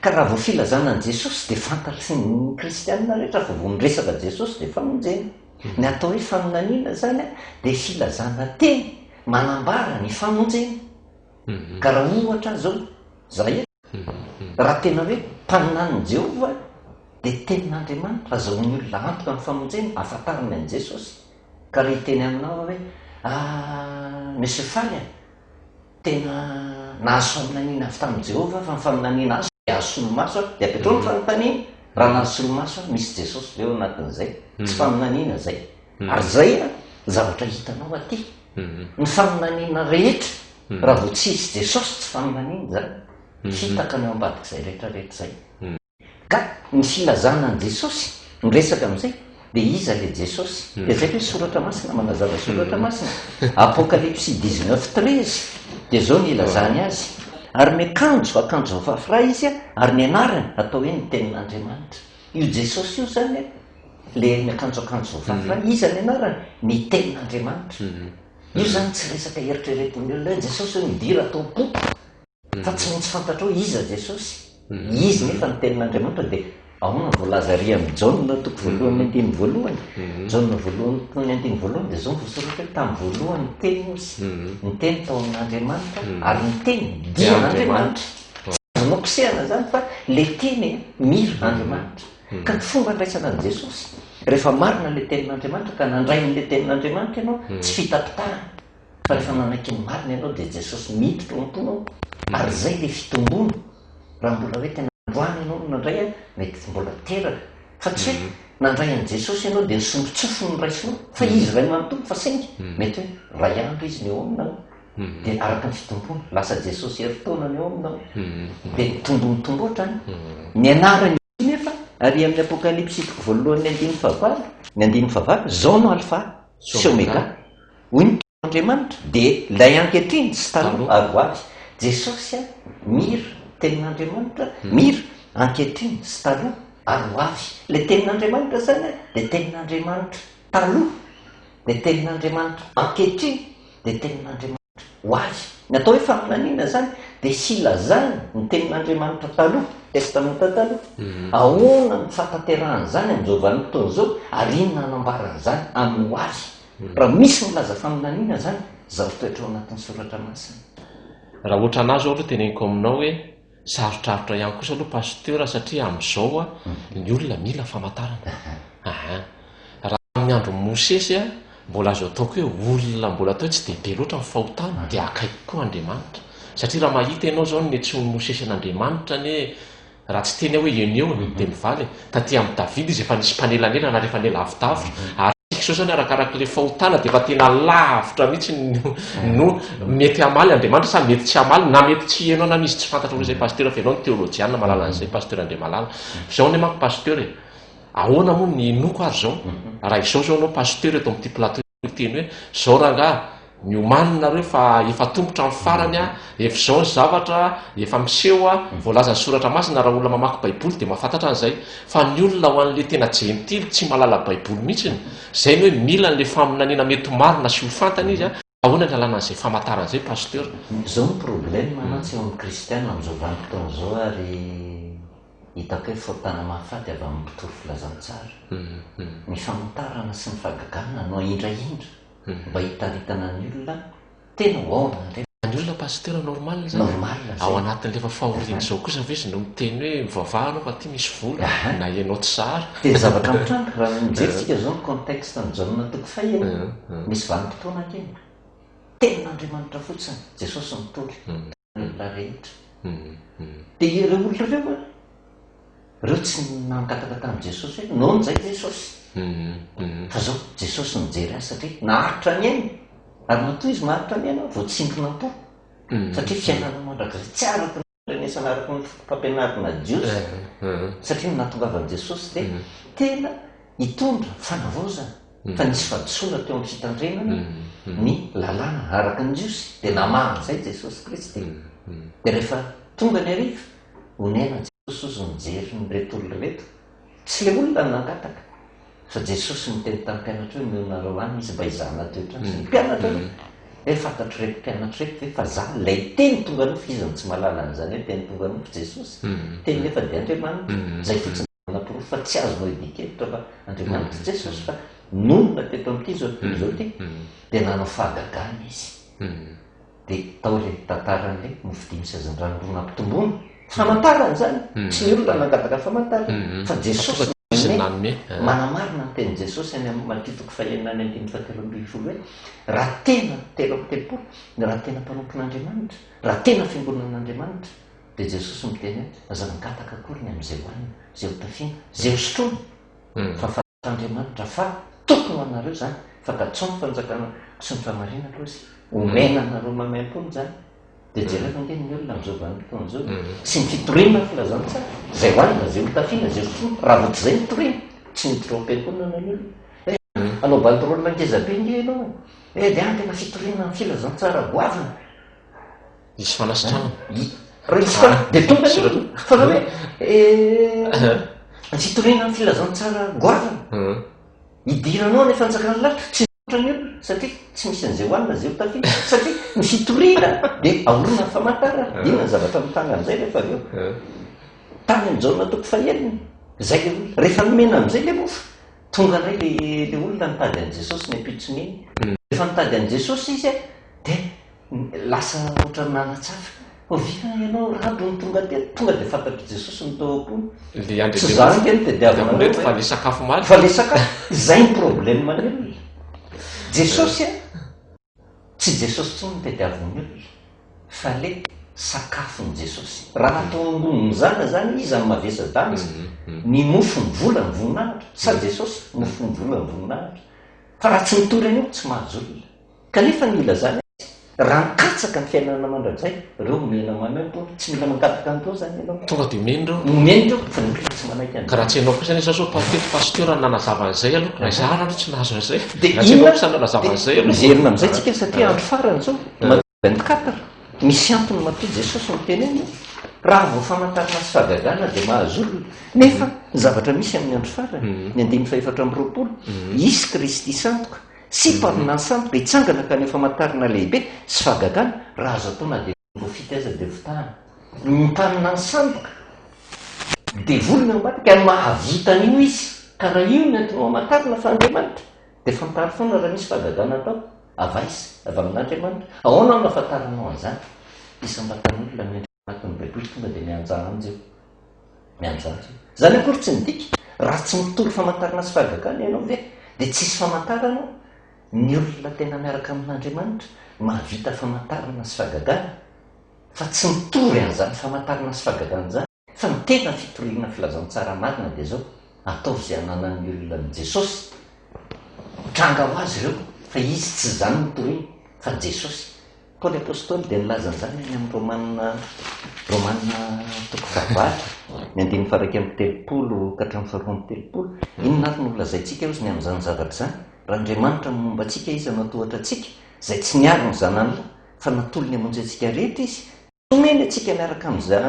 ka raha vao filazanan'i Jesosy dia fantatry ny kristianina rehetra fa vao miresaka Jesosy dia famonjena ny atao hoe faminaniana zany a dia filazana teny manambara ny famonjena ka raha ohatra zao zay raha tena hoe mpaninan'ny Jehova dia tenin'Andriamanitra azahoany olona antoka amin'ny famonjena afantariny an'i Jesosy ka raha hiteny aminao hoe monsieur Faly tena nahazo faminaniana avy tamin'i Jehova fa ny faminaniana azo dia azo solomaso dia apetrao ny fanontaniana raha nahazo solomaso misy Jesosy leo anatin'izay tsy faminaniana zay ary zay a zavatra hitanao aty ny faminaniana rehetra raha vao tsy izy Jesosy tsy faminaniana zany fitaka ny ao ambadik'izay rehetrarehetra zay ka ny filazanan'i Jesosy miresaka amin'izay dia iza le Jesosy dia zay hoe soratra masina manazava soratra masina apokalypsy 19:13 dia zao ny ilazany azy ary miakanjo akanjo vafra izy a ary ny anarany atao hoe ny tenin'Andriamanitra io Jesosy io zany le miakanjo vafra iza ny anarany ny tenin'Andriamanitra io zany tsy resaka eritreretin'ny olona hoe Jesosy hoe midira atao boky fa tsy maintsy fantatrao iza Jesosy izy nefa ny tenin'Andriamanitra dia ahoana voalaza ry amin'ny jaona toko voalohany andiny voalohany jaona voalohany andiny voalohany dia zao voasoratra hoe tamin'ny voalohany ny teny ozy ny teny tao amin'Andriamanitra ary ny teny dia n'Andriamanitra azonao kosehana zany fa le teny mira Andriamanitra ka ny fomba andraisana an'i Jesosy rehefa marina le tenin'Andriamanitra ka nandray n'le tenin'Andriamanitra ianao tsy fitapitahana fa rehefa nanaiky ny marina ianao dia Jesosy miditra ao am-ponao ary zay le fitombona raha mbola hoe tena androany ianao nandray a mety mbola teraka fa tsy hoe nandray an' jesosy ianao dia nisondrotsofo ny raisinao fa izy ray manotompo fa saingy mety hoe ray andro izy ny eo aminao dia araka ny fitombona lasa jesosy heritaona ny eo aminao dia tombomitomboatra any ny anarany nefa ary amin'ny apokalipsitiko voalohany ny andiny favalo zao no alfa sy omega hoy ny andriamanitra dia lay ankehitriny sy taloha ary ho avy jesosy a mira tenin'andriamanitra mira ankehitriny sy taloha ary ho avy le tenin'andriamanitra zany dia tenin'andriamanitra taloha dia tenin'andriamanitra ankehitriny dia tenin'andriamanitra ho avy ny atao hoe faminaniana zany dia sy ilazany ny tenin'andriamanitra taloha testamenta taloha ahoana ny fatanterahany zany amin'izao vanim-potoana zao ary inona hanambarany zany amin'ny ho avy raha misy milaza faminaniana zany zao toetra ao anatin'ny soratra masina. Raha ohatra anazy ohatra teneniko aminao hoe sarotrarotra ihany kosa aloha pasteur satria amin'izao a ny olona mila famantarana. Raha amin'ny andro mosesy a mbola azo ataoko hoe olona mbola atao tsy dia be loatra ny fahotana dia akaiky koa Andriamanitra satria raha mahita ianao zao ny tsy mosesy an'Andriamanitra ny raha tsy teny hoe eo dia mivaly taty amin'ny David izy efa nisy mpanelanelana rehefa nelavidavitra ary sao zany arakarak'le fahotana dia efa tena lavitra mihitsy no mety hamaly Andriamanitra sa mety tsy hamaly na mety tsy ianao na misy tsy fantatra olozay pasteur fa ianao ny teolojiana mahalala an'izay pasteur Andriamalala zao ny manko pasteur ahoana moa ny noko ary zao raha izao zao anao pasteur eto amin'ity plateau teny hoe zao rangahy miomaninareo fa efa tombotra amin'ny farany a efa zao ny zavatra efa miseho a voalaza ny soratra masina raha olona mamaky baiboly dia mahafantatra an'izay fa ny olona ho an'le tena jentily tsy mahalala baiboly mihitsiny zay ny hoe mila n'le faminaniana mety marina sy olofantana izy a ahoana ny alana an'izay famantaran'izay pasteur. Zao ny problème manatsy eo amin'ny kristiana amin'izao vanim-potoana zao ary hitako hoe fahotana mahafady avy amin'ny mpitoro filazantsara ny famantarana sy ny fahagagana no indraindra mba hitaritana ny olona tena hoaona ny olona pasteur normal zany ao anatin'lefa fahoriana zao kosa ve izy no miteny hoe mivavahanao fa ty misy vola na ianao tsara dia zavatra mitranga raha mijeritsika zao ny contexte amin'izao toko fahaenina misy vanim-potoana keny tenin'Andriamanitra fotsiny jesosy mitory olona rehetra dia ireo olona ireo tsy nankataka tamin'i jesosy hoe nohony zay jesosy fa zao jesosy mijery azy satria naharitra ny ainy ary matoa izy maharitra ny aina vao tsimpona po satria fiainana mandrakizay tsy araka nyrenesana araka ny fampianarana jiosy satria nahatongavan'i jesosy dia tena hitondra fanavozana fa nisy fadisoana teo amin'ny fitandrenana ny lalàna araka ny jiosy dia namahanyzay jesosy kristy dia rehefa tonga ny ariva honena jesosy ozy mijery nyreto olona reto tsy le olona nankataka fa jesosy miteny tamin'ny mpianatra hoe mionareo any izy mba hizahana toetra ny mpianatra hoe fantatro reto mpianatra reto hoe fa za lay teny tonga nofo izy ny tsy mahalala an'izany hoe teny tonga nofo jesosy teny nefa dia Andriamanitra zay fotsiny napirofo fa tsy azo noedikevitra fa Andriamanitra jesosy fa nonona teto amin'ity zao ty dia nanao fahagagana izy dia tao le tantaran'le mofodimy sy azan-dranorona ampitomboana famantarana zany tsy ny olona nangataka famantarana fa jesosy manamarina ny teny jesosy any amin'ny matitoko fahenina any andiny fahatelo ambin'ny folo hoe raha tena telo amin'ny telopolo raha tena mpanompon'Andriamanitra raha tena fiangonan'Andriamanitra dia jesosy miteny hoe aza mingataka akory ny amin'izay hoanina zay hotafiana zay hosotroana fa fantatr'Andriamanitra fa tokony anareo zany fantatsoany fanjakana sy ny famarina lozy omena anareo mamaim-pony zany dia jerena nge ny olona amin'izao vanim-potoana zao sy ny fitoriana filazantsara zay hoanina zay hotafiana zay hosotroana raha voatra zay nitoriana tsy nitorompiankonana ny olona anao bandrolina ngezabe nge ianao dia tena fitoriana ny filazantsara goavina isy fanasitrana dia tonga fa raha hoe ny fitoriana ny filazantsara goavina hidiranao ny fanjakana lavitra tsy notra ny olona satria tsy misy an'izay hoanina zay hotafiana satria ny fitoriana dia ahorona ny famantarana inona ny zavatra mitanga amin'izay rehefa avy eo tany amin'izao natoko fahenina zay le olona rehefa nomena amin'izay le mofo tonga indray le olona nitady an'i jesosy ny ampitsony iny rehefa nitady an'i jesosy izy a dia lasa ohatra nanatsafa vina ianao radony tonga dia fantatry jesosy mitao ampony tsy zany ngeny dia diavinareo fa le sakafo maly fa le sakafo zay ny problème ny olona jesosy a tsy jesosy tsy no tediavin'ny olona fa le sakafon' Jesosy. Raha ataony mizana zany izy amin'ny mavesa-danja ny mofony vola ny voninahitra sa Jesosy mofony vola ny voninahitra. Fa raha tsy mitory an'io tsy mahazo olona. Kanefa mila zany raha mikatsaka ny fiainana mandrakizay reo mena mamento tsy mila mangataka an'ireo zany ianao tonga de menindreo menindreo fa nolona tsy manaiky any ka raha tsy ianao kosa nesa so pasteur nanazava an'izay aloha raha izahara aloha tsy nahazo an'izay de raha tsy ianao kosa nanazava an'izay aloha miverina amin'izay tsika satria andro farany zao 24 misy antony matoa Jesosy miteneny raha vao famantarana sy fahagagana dia mahazo olona nefa ny zavatra misy amin'ny andro farany ny 1420 isy Kristy sandoka sy parina ny sandoka hitsangana ka ny famantarana lehibe sy fahagagana raha azo atao na dia profity aza dia votahana ny parina ny sandoka dia volona maty ka mahavita an'io izy ka raha io ny antony famantarana fa Andriamanitra dia fantary foana raha misy fahagagana atao avaisa avy amin'Andriamanitra ahoana no afantaranao an'izany isambatan'olona miendrika anatin'ny baiboly tonga dia mianjanjy eo mianjanjy eo zany akory tsy midika raha tsy mitory famantarana sy fahagagana ianao ve dia tsisy famantarana ny olona tena miaraka amin'Andriamanitra mahavita famantarana sy fahagagana fa tsy mitory an'izany famantarana sy fahagagana zany fa ny tena fitoriana filazantsara marina dia zao ataovy izay ananan'ny olona ny Jesosy tranga ho azy ireo fa izy tsy zany mitoriana fa Jesosy. Paoly apôstôly dia nilaza an'izany any amin'ny romanina toko fahavalo ny 9:30 ka hatramin'ny 4:30 inona ary no lazaintsika ozy ny amin'izany zavatra zany raha Andriamanitra momba antsika izy anatohatra antsika izay tsy niaro ny zanan'la fa natolo ny amonjy antsika rehetra izy omeny antsika miaraka amin'izany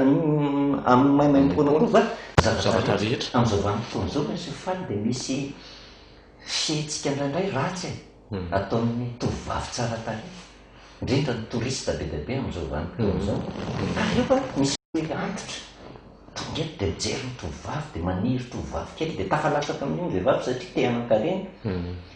amin'ny maimaim-poana rova zavatra rehetra amin'izao vanim-potoana zao misy faly dia misy fihentsika indraindray ratsy ataon'ny tovovavy tsara tarehy indrindra ny torista be dia be amin'izao vanim-potoana zao ary io fa misy antitra tonga eto dia mijery ny tovovavy dia maniry tovovavy kely dia tafalasaka amin'io ny vehivavy satria te hanan-karena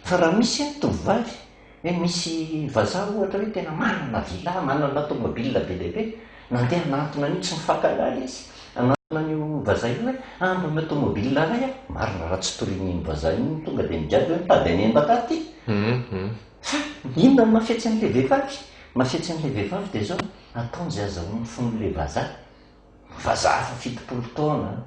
fa raha misy ny tovovavy hoe misy vazaha ohatra hoe tena manana vila manana tômôbilina be dia be nandeha nantona an'io tsy mifankalala izy anantona an'io vazaha io hoe ambony tômôbilina ray a marina raha tsy torian'iny vazaha iny tonga dia migaby hoe mitady any embakaty fa inona no mafiatsy an'ilay vehivavy mafiatsy an'ilay vehivavy dia zao ataon'izay azahoany fon'ilay vazaha fa 70 taona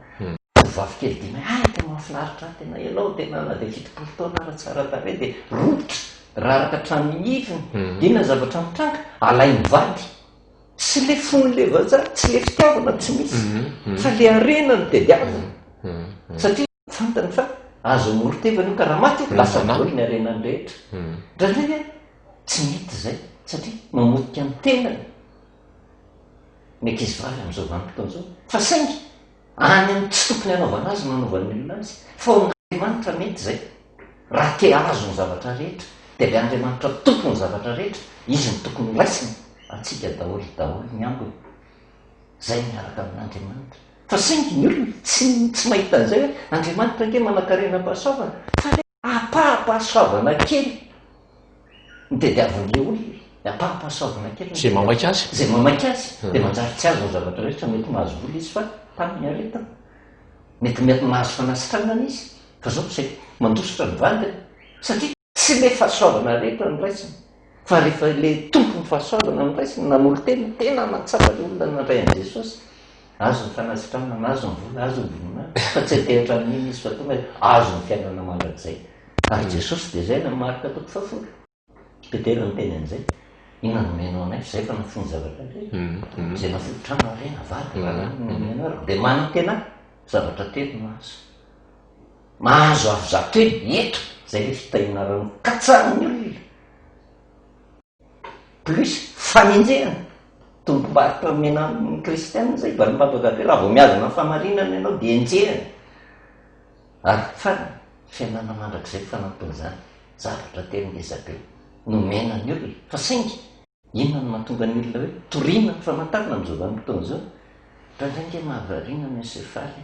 tovovavy kely dimy tena mahafinaritra tena ianao tena na dia 70 taona raha tsara tarehy dia rototra raha araka trano iviny inona zavatra mitranga alainy vady sy le fon'ilay vazaha tsy le fitiavana tsy misy fa le arenany dia diavina satria fantany fa azo morotevana io ka raha maty lasa voly ny arenany rehetra ndraindray tsy mety zay satria mamotika ny tenany ny ankizy vavy amin'izao vanim-potoana zao fa saingy any amin'ny tsy tokony hanaovana azy nanaovan'ny olona azy fa Andriamanitra mety zay raha te azo ny zavatra rehetra dia le Andriamanitra tokony zavatra rehetra izy ny tokony raisina atsika daholo ny ambony zay miaraka amin'Andriamanitra fa saingy ny olona tsy mahita an'izay hoe Andriamanitra nke manan-karena-pahasoavana fa le apaha-pahasoavana kely nitediavin'le olona apaha-pahasoavana kely zay mamaika azy dia manjary tsy azo ny zavatra rehetra mety mahazo vola izy fa taminy aretana mety mahazo fanasitranana izy fa zao zay mandositra ny vandiny satria tsy le fahasoavana rehetra ny raisiny fa rehefa le tompony fahasoavana ny raisiny nanolo tena natsapa le olona nandray an' Jesosy azo ny fanasitranana azo ny vola azo ny vonina fa tsy atehatra amin'iny izy fa tonga azo ny fiainana mandrakizay ary Jesosy dia zay na marika toko fafolo petera ny teny an'izay inona no menao anay zay fa nafony zavatra zay nafodotrano arena vady dia manana tena zavatra telo mahazo avy zato eny eto zay le fitahina rano katsahan'ny olona plus faninjehana tompo-baritra mena amin'ny kristianina zay valim-babagabe raha vao miazana ny famarinana ianao dia enjehana ary fa fiainana mandrakizay fanampon'izany zavatra telo ngezabe no menany olona fa saingy inona no mahatonga ny olona hoe toriana ny famantarana amin'izao vanim-potoana zao raha nge mahavariana ny sefaly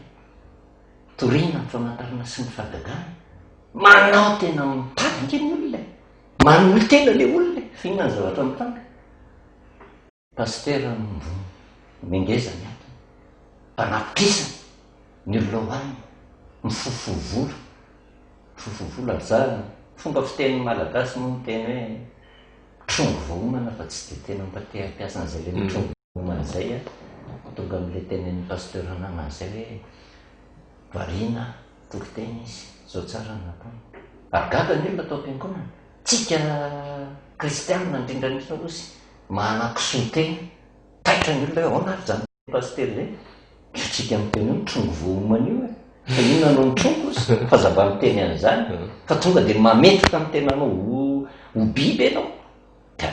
toriana ny famantarana sy ny fahagagana manao tena mitanga ny olona manolo tena le olona fa inona ny zavatra mitanga pastera mengeza ny atiny mpanapitrisana ny olona hoany mifofovolo ary za fomba fiteniny malagasy moa ny teny hoe trongo vohomana fa tsy dia tena mba te hampiasa an'izay le mitrongo man'izay a tonga amin'ilay tenen'ny pasteur anamazay hoe variana tokoteny izy zao tsara ny natao ary gaga ny olona atao am-piangonana tsika kristianina indrindrandrindra osy manankisoteny taitra ny olona hoe ao anaty zany pasteur zay tsika miteny hoe trongo vohomana io fa inona no ny trongo ozy fa zava miteny an'izany fa tonga dia mametraka amin'ny tenanao ho biby ianao ka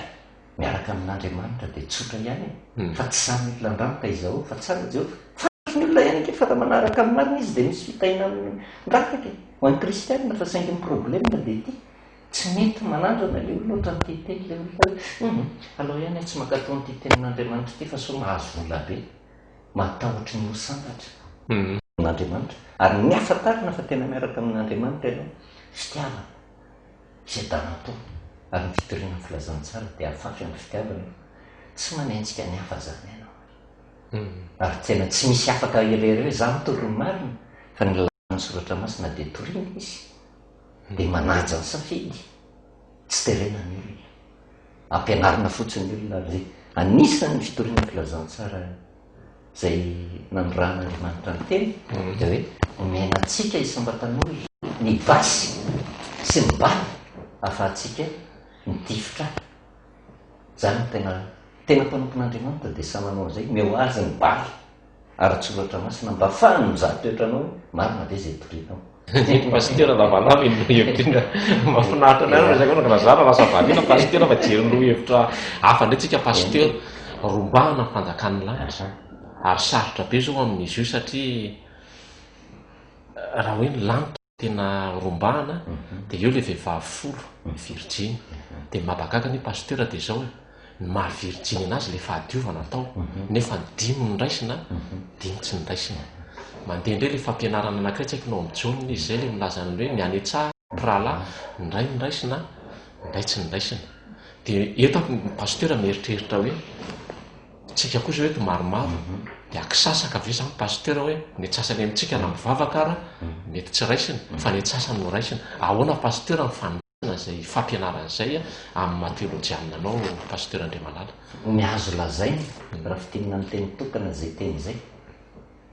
miaraka amin'Andriamanitra dia tsotra ihany fa tsy samy olona andrano ka izao fa tsara Jehova fantatry ny olona ihany ke fa raha manaraka amin'ny marina izy dia misy fitaina mirakaka ho an'ny kristianina fa saingy ny problema dia ity tsy mety manandrana ilay olona ohatra nytiteny ilay olona hoe alao ihany tsy mankatao nytitenin'Andriamanitra ity fa so mahazo vola be matahotra ny ho sambatra n'Andriamanitra ary ny afantarina fa tena miaraka amin'Andriamanitra ianao fitiavana izay danatao ary ny fitoriana ny filazantsara dia afafy amin'ny fitiavana tsy manenjika ny hafa zany ianao ary tena tsy misy afaka irery hoe za mitoro ny marina fa ny lalàna soratra masina dia toriana izy dia manaja ny safidy tsy terena ny olona ampianarina fotsiny olona ary anisan'ny fitoriana ny filazantsara zay nanoran'Andriamanitra ny teny dia hoe omena antsika isam-batan'olona ny vasy sy ny bana ahafahantsika mitifitra zany tena mpanompon'Andriamanitra dia samy manao an'izay meo azy ny baly ary tsoratra masina mba ahafahany mizaha toetranao marina be izay torianao pasteur lavalava lohevitra mahafinaritra anay resaka raha zara lasa valiana pasteur fa jery lohevitra hafa indray tsika pasteur rombahana ny fanjakan'ny lanitra ary sarotra be zao amin'izy io satria raha hoe ny lanitra tena rombahana dia eo ilay vehivavy folo virginy dia mabagaga ny pasteur dia zao ny maha virginy anazy ilay fahadiovana atao nefa ny dimy ny raisina dimy tsy ny raisina mandeha indray ilay fampianarana anankiray tsy haiko nao amin'ny jaonina izy zay ilay milazany hoe mianetsah prala ny ray ny raisina ny ray tsy ny raisina dia eto pasteur mieritreritra hoe tsika kosa hoe to maromaro dia akisasaka ve zany pasteur hoe ny atsasany amintsika na mivavaka ara mety tsy raisina fa ny atsasany no raisina ahoana pasteur ny fanomezana zay fampianaran'izay amin'ny mateolojianina anao pasteur Andriamalala miazo lazainy raha fitinina ny teny tokana zay teny zay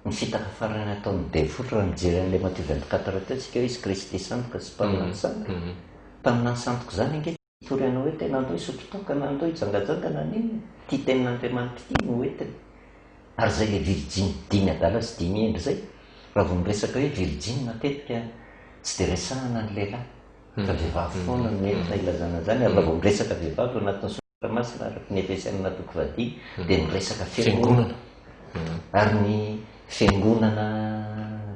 ny fitaka farany ataon'ny devotra raha mijery an'ilay Matthieu 24 teo tsika hoe izy Kristy sandoka sy mpaminany sandoka mpaminany sandoko zany ange tory anao hoe tena andao isotro tokana andao ijangajangana niny tia tenin'Andriamanitra ity no hoentiny ary zay le virgine dimy adala sy dimy endry zay raha vao miresaka hoe virgine matetika tsy dia resahana ny lehilahy fa vehivavy foana no entina ilazana zany ary raha vao miresaka vehivavy anatin'ny soratra masina araky ny Efesianina toko vadimy dia miresaka fiangonana ary ny fiangonana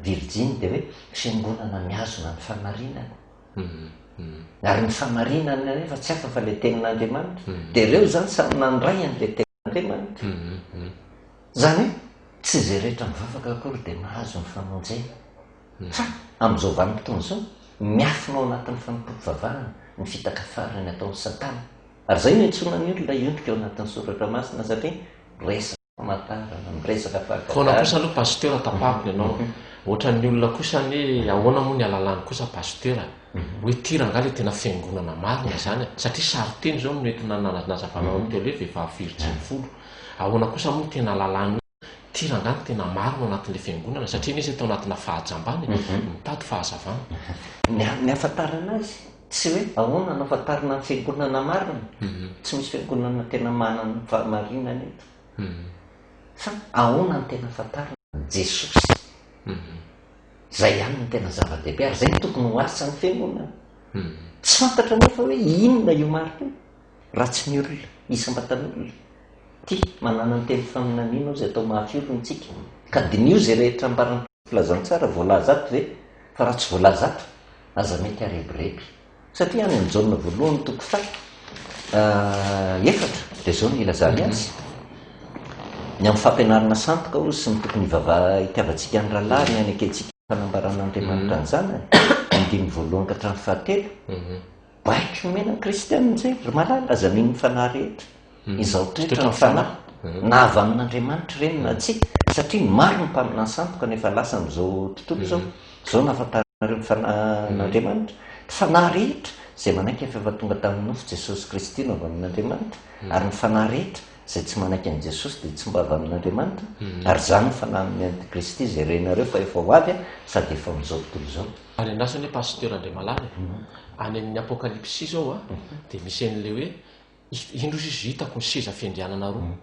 virgine dia hoe fiangonana miazona ny famarinana ary ny famarinana nefa tsy hafa fa ilay tenin'Andriamanitra dia ireo zany samy nandray an'ilay tenin'Andriamanitra zany hoe tsy izay rehetra mivavaka akory dia mahazo ny famonjena fa amin'izao vanim-potoana izao miafina ao anatin'ny fanompom-pivavahana ny fitaka farany ataon'ny satana ary zay no intsonany olona iondrika ao anatin'ny soratra masina satria resaka famantarana miresaka fona kosa aloha pasteur tapahako ianao ohatran'ny olona kosa ny ahoana moa ny alalany kosa pasteur hoe tirangale tena fiangonana marina zany satria saryteny zao noentina nazavanao teo le vehivavy virginy folo ahoana kosa moa tena alalany tirangany tena marina anatin'le fiangonana satria nisy atao anatina fahajambany mitady fahazavana ny afantarana azy tsy hoe ahoana no afantarana ny fiangonana marina tsy misy fiangonana tena manana ny fahamarinana eto fa ahoana ny tena afantarana Jesosy zay ihany no tena zava-dehibe ary zay ny tokony ho asa ny fiangonana tsy fantatra nefa hoe inona io marina io raha tsy ny olona isam-batan'olona ty manana ny teny faminaniana ao zay atao mahafiolontsika ka dinio zay rehetra ambarany filazantsara voalazato ve fa raha tsy voalazato aza mety arebireby satria any amin'ny jaonina voalohany toko fahy efatra dia zao ny ilazany azy ny amin'ny fampianarana sandoka ozy sy ny tokony itiavantsika ny rahalahy ny any akentsika fanambaran'Andriamanitra ny zanany andimy voalohany ka hatramin'ny fahatelo baiko mena kristianina zay ry malala aza mino ny fanahy rehetra izao toetra ny fanahy na avy amin'Andriamanitra ireny na tsy satria maro ny mpaminany sandoka nefa lasa amin'izao tontolo zao zao nahafantaranareo ny fanahyn'Andriamanitra ny fanahy rehetra zay manaiky efa tonga tamin'ny nofo Jesosy Kristy no avy amin'Andriamanitra ary ny fanahy rehetra izay tsy manaiky an'i Jesosy dia tsy mbava amin'Andriamanitra ary zany fanan'ny Antikristy izay renareo fa efa ho avy sady efa amin'izao tontolo izao. Ary andrasany hoe pasteur André Malala any amin'ny apokalypsy zao dia misy an'le hoe indrozy izy hitako ny seza fiandrianana roa.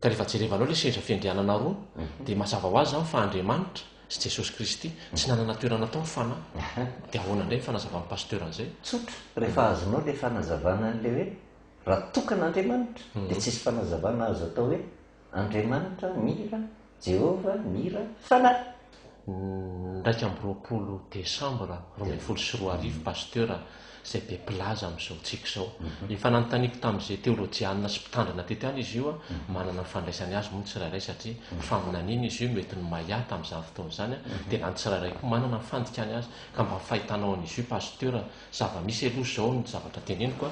Ka rehefa jerevanao le seza fiandrianana roa dia mazava ho azy zany fa Andriamanitra sy Jesosy Kristy tsy nanana toerana tao ny fanahy. Dia ahoana indray ny fanazavan'ny pasteur an'izay? Tsotra, rehefa azonao le fanazavana an'le hoe raha tokan'Andriamanitra dia tsisy fanazavana azo atao hoe Andriamanitra mira, Jehova mira fanahy. 20 Desambra 2024 pasteur izay be plaza amin'izao tsika izao. Efa nanontaniako tamin'izay teolojiana sy mpitandrina tety any izy io manana ny fandraisany azy moa ny tsirairay satria faminaniana izy io mety ny maya tamin'izany fotoana izany dia na ny tsirairay koa manana ny fandikany azy ka mba fahitanao an'izy io pasteur zava-misy aloha izao ny zavatra teneniko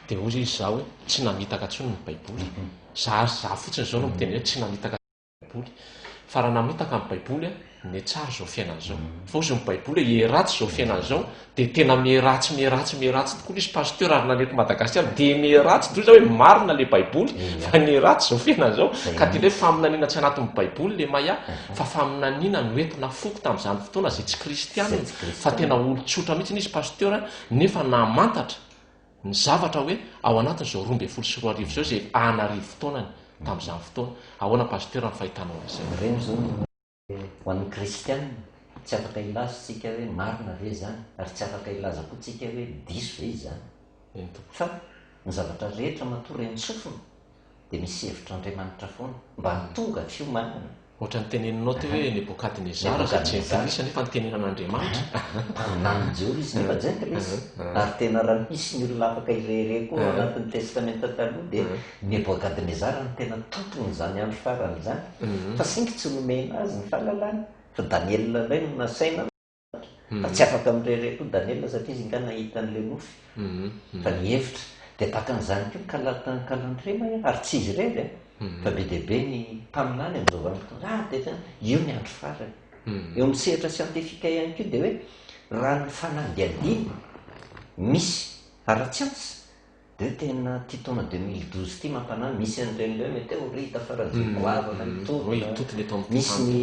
dia ozy izy zao hoe tsy namitaka ntsony ny baiboly. Za fotsiny izao no miteny hoe tsy namitaka ny baiboly fa raha namitaka ny baiboly ny tsara zao fiainan'izao fa ozy ny baiboly hieratsy zao fiainan'izao dia tena mieratsy tokoa izy pasteur ary naneto Madagasikara dia mieratsy toy izao hoe marina le baiboly fa nieratsy zao fiainan'izao ka tia hoe faminaniana tsy anatin'ny baiboly le maya fa faminaniana noentina foko tamin'izany fotoana izay tsy kristianina fa tena olo-tsotra mihitsy izy pasteur nefa namantatra ny zavatra hoe ao anatin'izao 12 zao izay anarivo fotoanany tamin'izany fotoana. Ahoana pasteur ny fahitanao izay? Ireny zao ho an'ny kristianina tsy afaka ilaza tsika hoe marina ve zany ary tsy afaka ilaza koa tsika hoe diso ve izany fa ny zavatra rehetra matory ny sofina dia misy hevitr'Andriamanitra foana mba hatonga fiomanana. Ohatra ny teneninao teo hoe Nebokadnezara satria Jean-Christ nefa ny tenenan'Andriamanitra mpaminany Jehova izy nefa Jean-Christ ary tena raha misy ny olona afaka irere koa anatin'ny testamenta taloha dia Nebokadnezara ny tena tompon'izany andro farany izany fa singa tsy nomena azy ny fahalalana fa Daniel indray no nasaina fa tsy afaka mirere koa Daniel satria izy nga nahita n'le nofy fa ny hevitra dia takan'izany koa ny kalandrema ary tsy izy irery fa be deaibe ny mpaminany amin'izao vanim-potoana dia io ny andro farany. Eo amin'ny sehatra siantifika ihany koa dia hoe raha ny fanadihadiny misy ara-tsiansa dia hoe tena ty taona 2012 ty mampanany misy an'ireny hoe mety ho rita faran'izay goavana mitokona, misy ny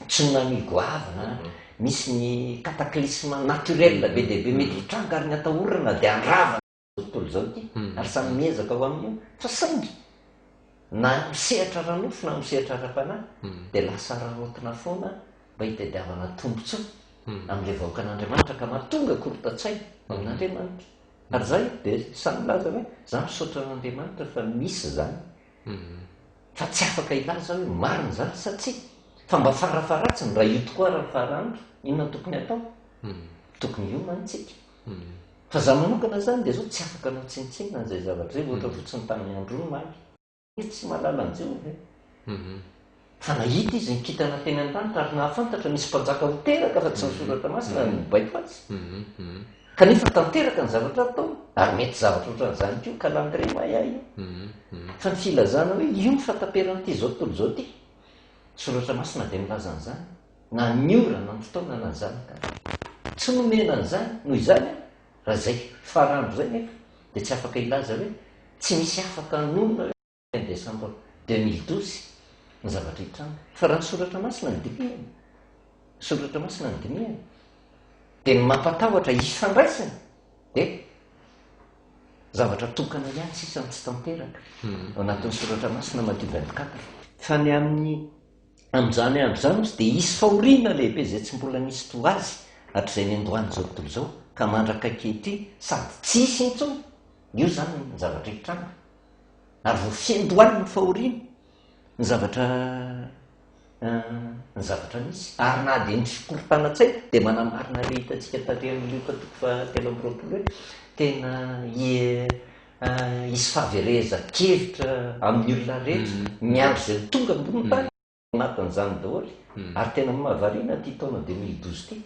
tsunami goavana, misy ny cataclysme naturel be deaibe mety hitranga ary ny atahorana dia andravana tontolo izao ty ary samy miezaka ho amin'io fa saingy na misehatra ranofo na misehatra ra-panahy dia lasa rarotina foana mba hitadiavana tombontsoa amin'ilay vahoakan'Andriamanitra ka mahatonga korotan-tsaina amin'Andriamanitra. Ary zay dia samy laza hoe za misaotra an'Andriamanitra fa misy zany fa tsy afaka ilaza hoe marina zany satria fa mba farafaratsiny raha io tokoa raha farandro inona tokony atao tokony iomantsika fa za manokana zany dia zao tsy afaka anao tsinitsinina n'izay zavatra zay ohatra fotsiny tamin'ny andro ny maky tsy malala an'izao fa nahita izy nikitana teny an-danitra ary nahafantatra misy mpanjaka ho teraka fa tsy misoratra masina ny baiko atsy kanefa tanteraka ny zavatra atao ary mety zavatra ohatran'izany koa kalandre maya io fa ny filazana hoe io ny fataperan'ity zao tontolo izao ty soratra masina dia milaza an'izany na miorana ny fotoana na zany ka tsy nomena an'izany noho izany raha zay farandro zay nefa dia tsy afaka ilaza hoe tsy misy afaka nonona Desambra 2012 ny zavatra hitranga fa raha ny soratra masina ny dimihana soratra masina ny dimihana dia ny mampatahotra ifandraisana dia zavatra tokana ihany sisany tsy tanteraka ao anatin'ny soratra masina Matthieu 24 fa ny amin'izany andro izany izy dia hisy fahoriana lehibe izay tsy mbola nisy to azy hatr'izay ny andohan'izao tontolo izao ka mandraka ankehitriny sady tsisy intsony io zany ny zavatra hitranga ary vo fiandohany ny fahoriana ny zavatra misy ary na dia ny fikorontanatsaina dia manamarina le hitantsika tary amin'ny Luka 3:13 hoe tena hisy fahaverezan-kevitra amin'ny olona rehetra miandro izay tonga ambony tany anatin'izany daholo ary tena mahavariana ty taona 2012 ty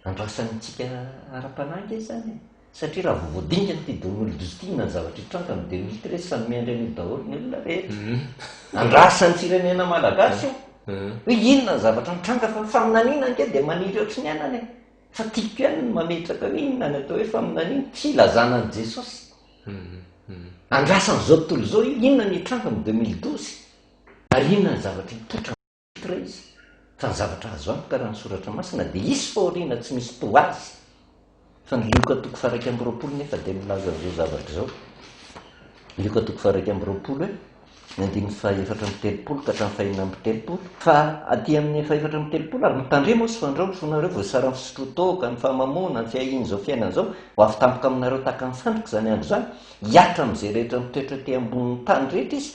andrasantsika ara-panahy zany satria raha vovoadinika nyty 2012 ty na ny zavatra hitranga ny 2013 samy miandry an'io daholo ny olona rehetra andrasan'ny firenena malagasy hoe inona ny zavatra mitranga fa faminaniana anke dia maniry ohatry ny anany fa tiako ihany ny mametraka hoe inona ny atao hoe faminaniana filazana an' Jesosy andrasan'izao tontolo zao inona ny tranga ny 2012 ary inona ny zavatra mitotra izy fa ny zavatra azo antoka raha ny soratra masina dia isy fahoriana tsy misy to azy fa ny lioka toko faraika amby roapolo nefa dia milaza zao zavatra zao lioka toko faraika amby roapolo ny andiny faefatra amby telopolo ka hatramin'ny fahinina amby telopolo fa aty amin'ny faefatra amby telopolo ary mitandremo sy fandrao fonareo voasara ny fisotrotoka ny famamona ny fiahiny zao fiainana zao ho avy tampoka aminareo taka ny fandrika zany andro zany hiatra amin'izay rehetra mitoetra te ambonin'ny tany rehetra izy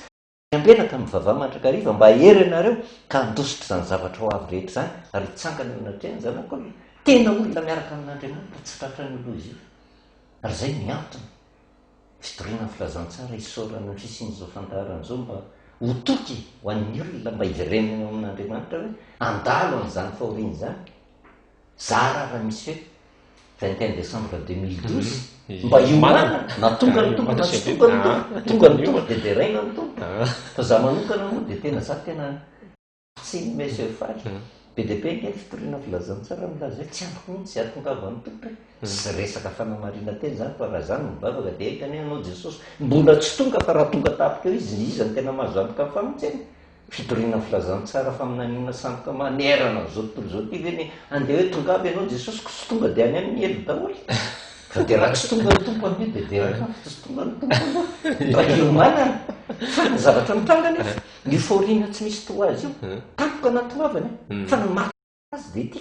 ambenaka mivavaha mandrakariva mba hery ianareo ka handositra zany zavatra ho avy rehetra zany ary hitsangana anatrehany zanako tena olona miaraka amin'andriamanitra tsy tratra ny aloha izy io ary zay miantona fitoriana filazantsara isaorana ny fisian'izao fandaharan'izao mba ho toky ho an'ny olona mba hiverenana amin'andriamanitra hoe andalo an'izany fahoriana zany zara raha misy hoe 21 décembre 2012 mba iomana na tonga ny tombo na tsy tonga ny tombo tonga ny tombo dia deraina ny tombo fa za manokana moa dia tena za tena tsy mesy faly be dia be ngeny fitoriana filazantsara milaza hoe tsy ampiko mihitsy atongavan'ny tompo sy resaka fanamarina teny zany fa raha zany mibavaka dia haikany anao jesosy mbola tsy tonga fa raha tonga tapika eo izy izany tena mahazo antoka ny famonjena fitoriana filazantsara fa aminanina sandoka manerana zao tontolo zao ty veny andeha hoe tonga aby ianao jesosy ko sy tonga dia any amin'ny elo daholy fa dia raha tsy tonga ny tompo amin'io dia deraka tsy tonga ny tompo mba iomanana fa ny zavatra mitranga nefa ny fahoriana tsy misy to azy io tampoka natoavany fa ny maty azy dia ty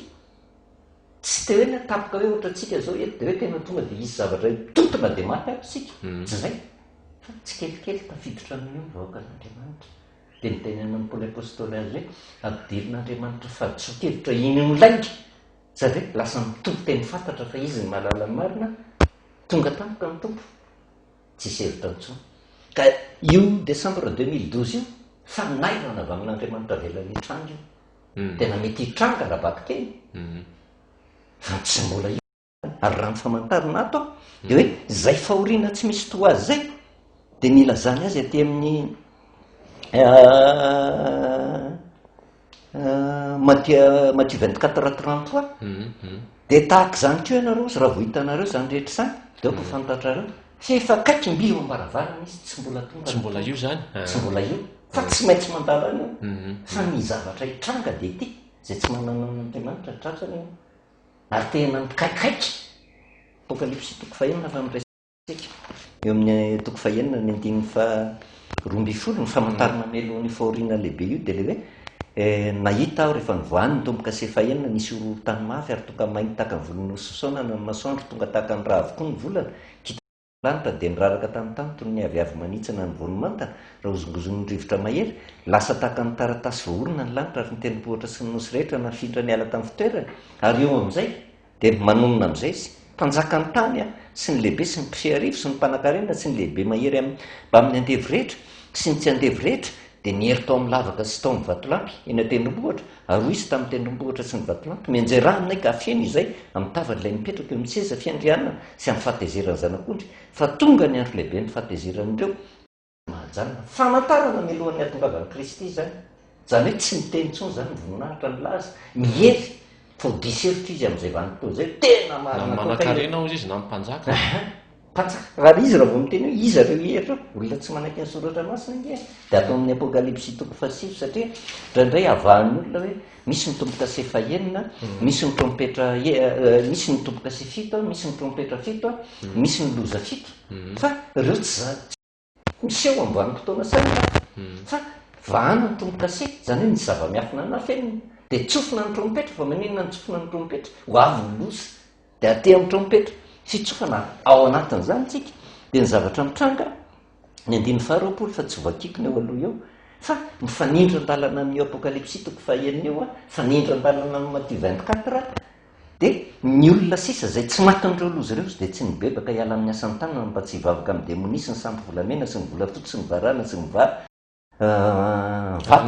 tsy te hoe ny tapoka hoe ohatra atsika zao eto dia hoe tena tonga dia isy zavatra totona dia maty aby sika tsy zay fa tsy kelikely tafiditra amin'io vahoaka n'andriamanitra dia nitenena amin'ny paoly apôstôly azy hoe ampidirin'andriamanitra fahadisokevitra iny milainga sady hoe lasa mitompo teny fantatra fa izy ny mahalala ny marina tonga tampoka ny tompo tsisy hevitra ntsony ka io décembre 2012 io fa nairana avy amin'andriamanitra velany hitranga io tena mety hitranga raha batikeny fa tsy mbola io ary raha ny famantarina ato dia hoe zay fahoriana tsy misy to azy zay dia nilazany azy aty amin'ny Matthieu 24:33 dia tahaka zany keo ianareo sy raha vo hitanareo zany rehetra zany dia oko fantatrareo fa efa kaiky mbio ambaravarana izy tsy mbola tonga tsy mbola io zany tsy mbola io fa tsy maintsy mandalana io fa ny zavatra hitranga dia ty zay tsy manana n'andriamanitra tratrany io ary tena mikaikaiky apokalypsy toko fahenina fa miresika eo amin'ny toko fahenina ny andiny fa roambifolo ny famantarana melohan'ny fahoriana lehibe io dia le hoe nahita aho rehefa nivoany ny tomboka se fahenina nisy tany mafy ary tonga mainty tahaka ny volony ososaonana ny masoandro tonga tahaka ny raha avokoa ny volana lanitra dia niraraka tamin'ny tany toy ny aviavy manitsana ny vonomantana raha ozongozon'ny rivotra mahery lasa tahaka ny taratasy voaorona ny lanitra ary ny tendrombohitra sy ny nosy rehetra nafindra ny ala tamin'ny fitoerany ary eo amin'izay dia manonona amin'izay izy mpanjaka ny tany sy ny lehibe sy ny mpifiarivo sy ny mpanan-karena sy ny lehibe mahery mba amin'ny andevy rehetra sy ny tsy andevy rehetra dia nihery tao amin'ny lavaka sy tao amin'ny vatolampy eny an-tendrombohitra ary izy tamin'ny tendrombohitra sy ny vatolampy mianjay ranonay ka afeno izay amin'ny tavalay mipetraka eo miseza fiandrianana sy amin'ny fahatezerany zanak'ondry fa tonga ny andro lehibe ny fahatezeranyireo mahajanona famantarana milohan'ny atongavan'i Kristy zany zany hoe tsy miteny intsony zany voninahitra ny laza mihery fa ho diseritra izy amin'izay vanim-potoana zay tena manakarena ozy izy na mpanjaka mpanjaka raha izy raha vao miteny hoe izy areo hihatra olona tsy manaiky ny soratra masina nge dia atao amin'ny apokalypsy toko fasivy satria raindray avahan'ny olona hoe misy ny tomboka se fahenina misy ny trompetra misy ny tomboka se fito misy ny trompetra fito misy ny loza fito fa ireo tsy miseho amboan'ny fotoana saina fa vahana ny tomboka se zany hoe misy zava-miafina nafenina dia tsofina ny trompetra fa maninona ny tsofina ny trompetra ho avy ny loza dia aty amin'ny trompetra fitsofana ao anatin'izany tsika dia ny zavatra mitranga ny andiny faharoapolo fa tsy voakikony eo aloha eo fa mifanindra an-dalana amin'io apokalypsy toko fahenina eo fanindra an-dalana amin'ny Matthieu 24 dia ny olona sisa zay tsy matin'ireo loza ireo dia tsy nibebaka hiala amin'ny asan'ny tanana mba tsy hivavaka amin'ny demonisy ny sampy volamena sy ny volafotsy sy ny varana sy ny vato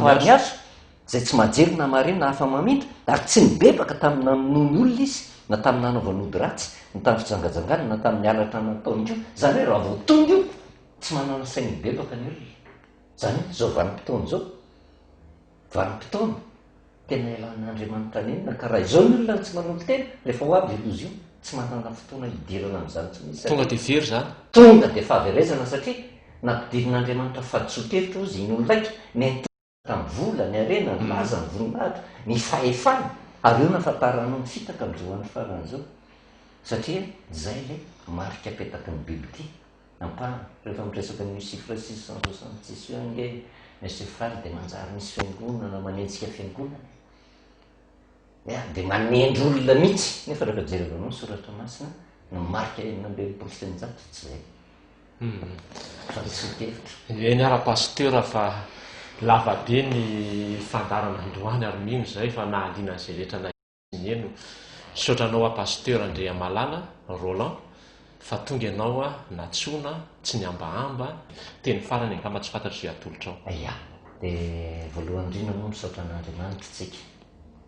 ary azo zay tsy mahajery na marena na hafa mamindra ary tsy nibebaka tamina nohony olona izy na tamin'ny nanaovan'ody ratsy ny tamin'ny fijangajangana na tamin'ny alatra nataon'io zany hoe raha vao tonga io tsy manana sainy mibebaka ny olona zany zao vanim-potoana zao vanim-potoana tena ilan'andriamanitra nenina ka raha izao ny olona tsy manolo tena rehefa ho avy ilozy io tsy manana fotoana hidirana amin'izany tsy misy tonga dia very zany tonga dia fahaverezana satria nampidirin'Andriamanitra fahadisokevitra ozy iny olaika ny tamin'ny vola ny arena ny laza ny voninahitra ny fahefana ary eo nafantaranao ny fitaka amin'izao andro faran'izao satria zay le marika apetaky ny bible ampahana rehefa miresaka ny chiffre 666 io ange monsieur Fall dia manjary misy fiangonana manenjika fiangonana dia manendry olona mihitsy nefa rehefa jerevanao ny soratra masina no marika enina amby enimpolo sy eninjato tsy zay fahadisokevitra eny ara-pasteur fa lava be ny fandarana androany ary mino zay fa nahaliana an'izay rehetra nainy eno sotranao a pasteur Andrea Malala Roland fa tonga ianao a natsona tsy ny ambaamba teny farany angamba tsy fantatry zay atolotra ao ia dia voalohany indrindra moa misaotra an'Andriamanitra tsika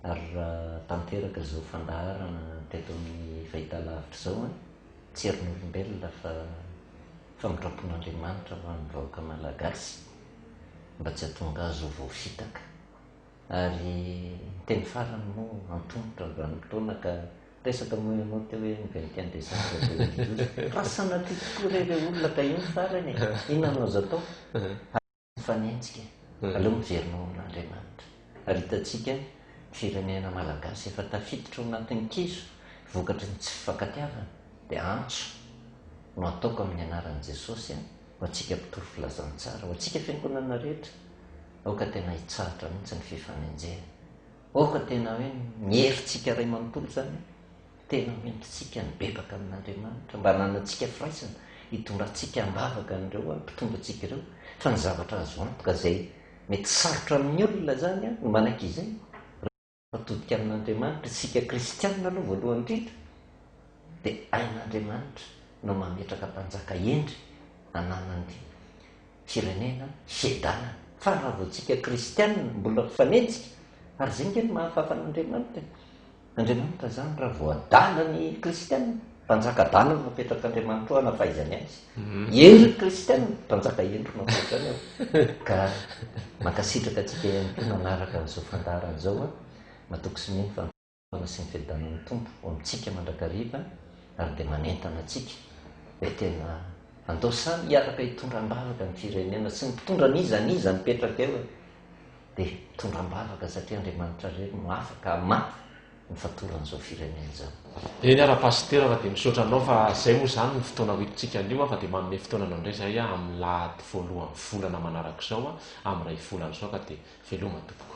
ary raha tanteraka zao fandaharana teto amin'ny fahitalavitra zao tsy herin'olombelona fa famindrapon'Andriamanitra ho an'ny vahoaka malagasy mba tsy hahatonga azy ho voafitaka ary teny farany moa antongotra vanim-potoana ka resaka moa ianao teo hoe ny 21 décembre 2012 rasana ty tokoa reny olona ka io ny farany inona no azo atao fanenjika aleo miverinao amin'Andriamanitra ary hitatsika firenena malagasy efa tafiditra ao anatin'ny kiso vokatry ny tsy fifankatiavana dia antso no ataoko amin'ny anaran'i Jesosy ho antsika mpitory filazantsara ho antsika fiangonana rehetra aoka tena hitsahatra mihitsy ny fifanenjena aoka tena hoe mieritsika ray manontolo zany tena mentritsika ny bebaka amin'Andriamanitra mba nanantsika firaisana hitondrantsika ambavaka an'ireo mpitondratsika ireo fa ny zavatra azo antoka zay mety sarotra amin'ny olona zany no manaiky izay fatodika amin'Andriamanitra isika kristianina aloha voalohany indrindra dia ain'Andriamanitra no mametraka mpanjaka endry ananany firenena fiedana fa raha vao tsika kristianina mbola fanenjika ary zay nge no mahafafa an'Andriamanitra Andriamanitra zany raha vao adala ny kristianina mpanjaka adala no mapetraka Andriamanitra ho anafaizany azy endry kristianina mpanjaka endry mapetrany ao ka mankasitraka atsika ihany koa manaraka n'izao fandaharana zao matoky sy mino fa sy ny fiadanan'ny tompo ho amintsika mandrakariva ary dia manentana atsika hoe tena andao samy hiaraka hitondram-bavaka ny firenena sy ny mpitondra nizaniza mipetraka eo dia hitondram-bavaka satria Andriamanitra reny no afaka mafy ny fatoran'izao firenena zao eny ara-pasteur fa dia misaotra anao fa zay moa zany ny fotoana hoitintsika anio fa dia manome fotoananao indray zay amin'ny lahady voalohany volana manaraka izao amin'ny ray volana izao ka dia veloma tompoko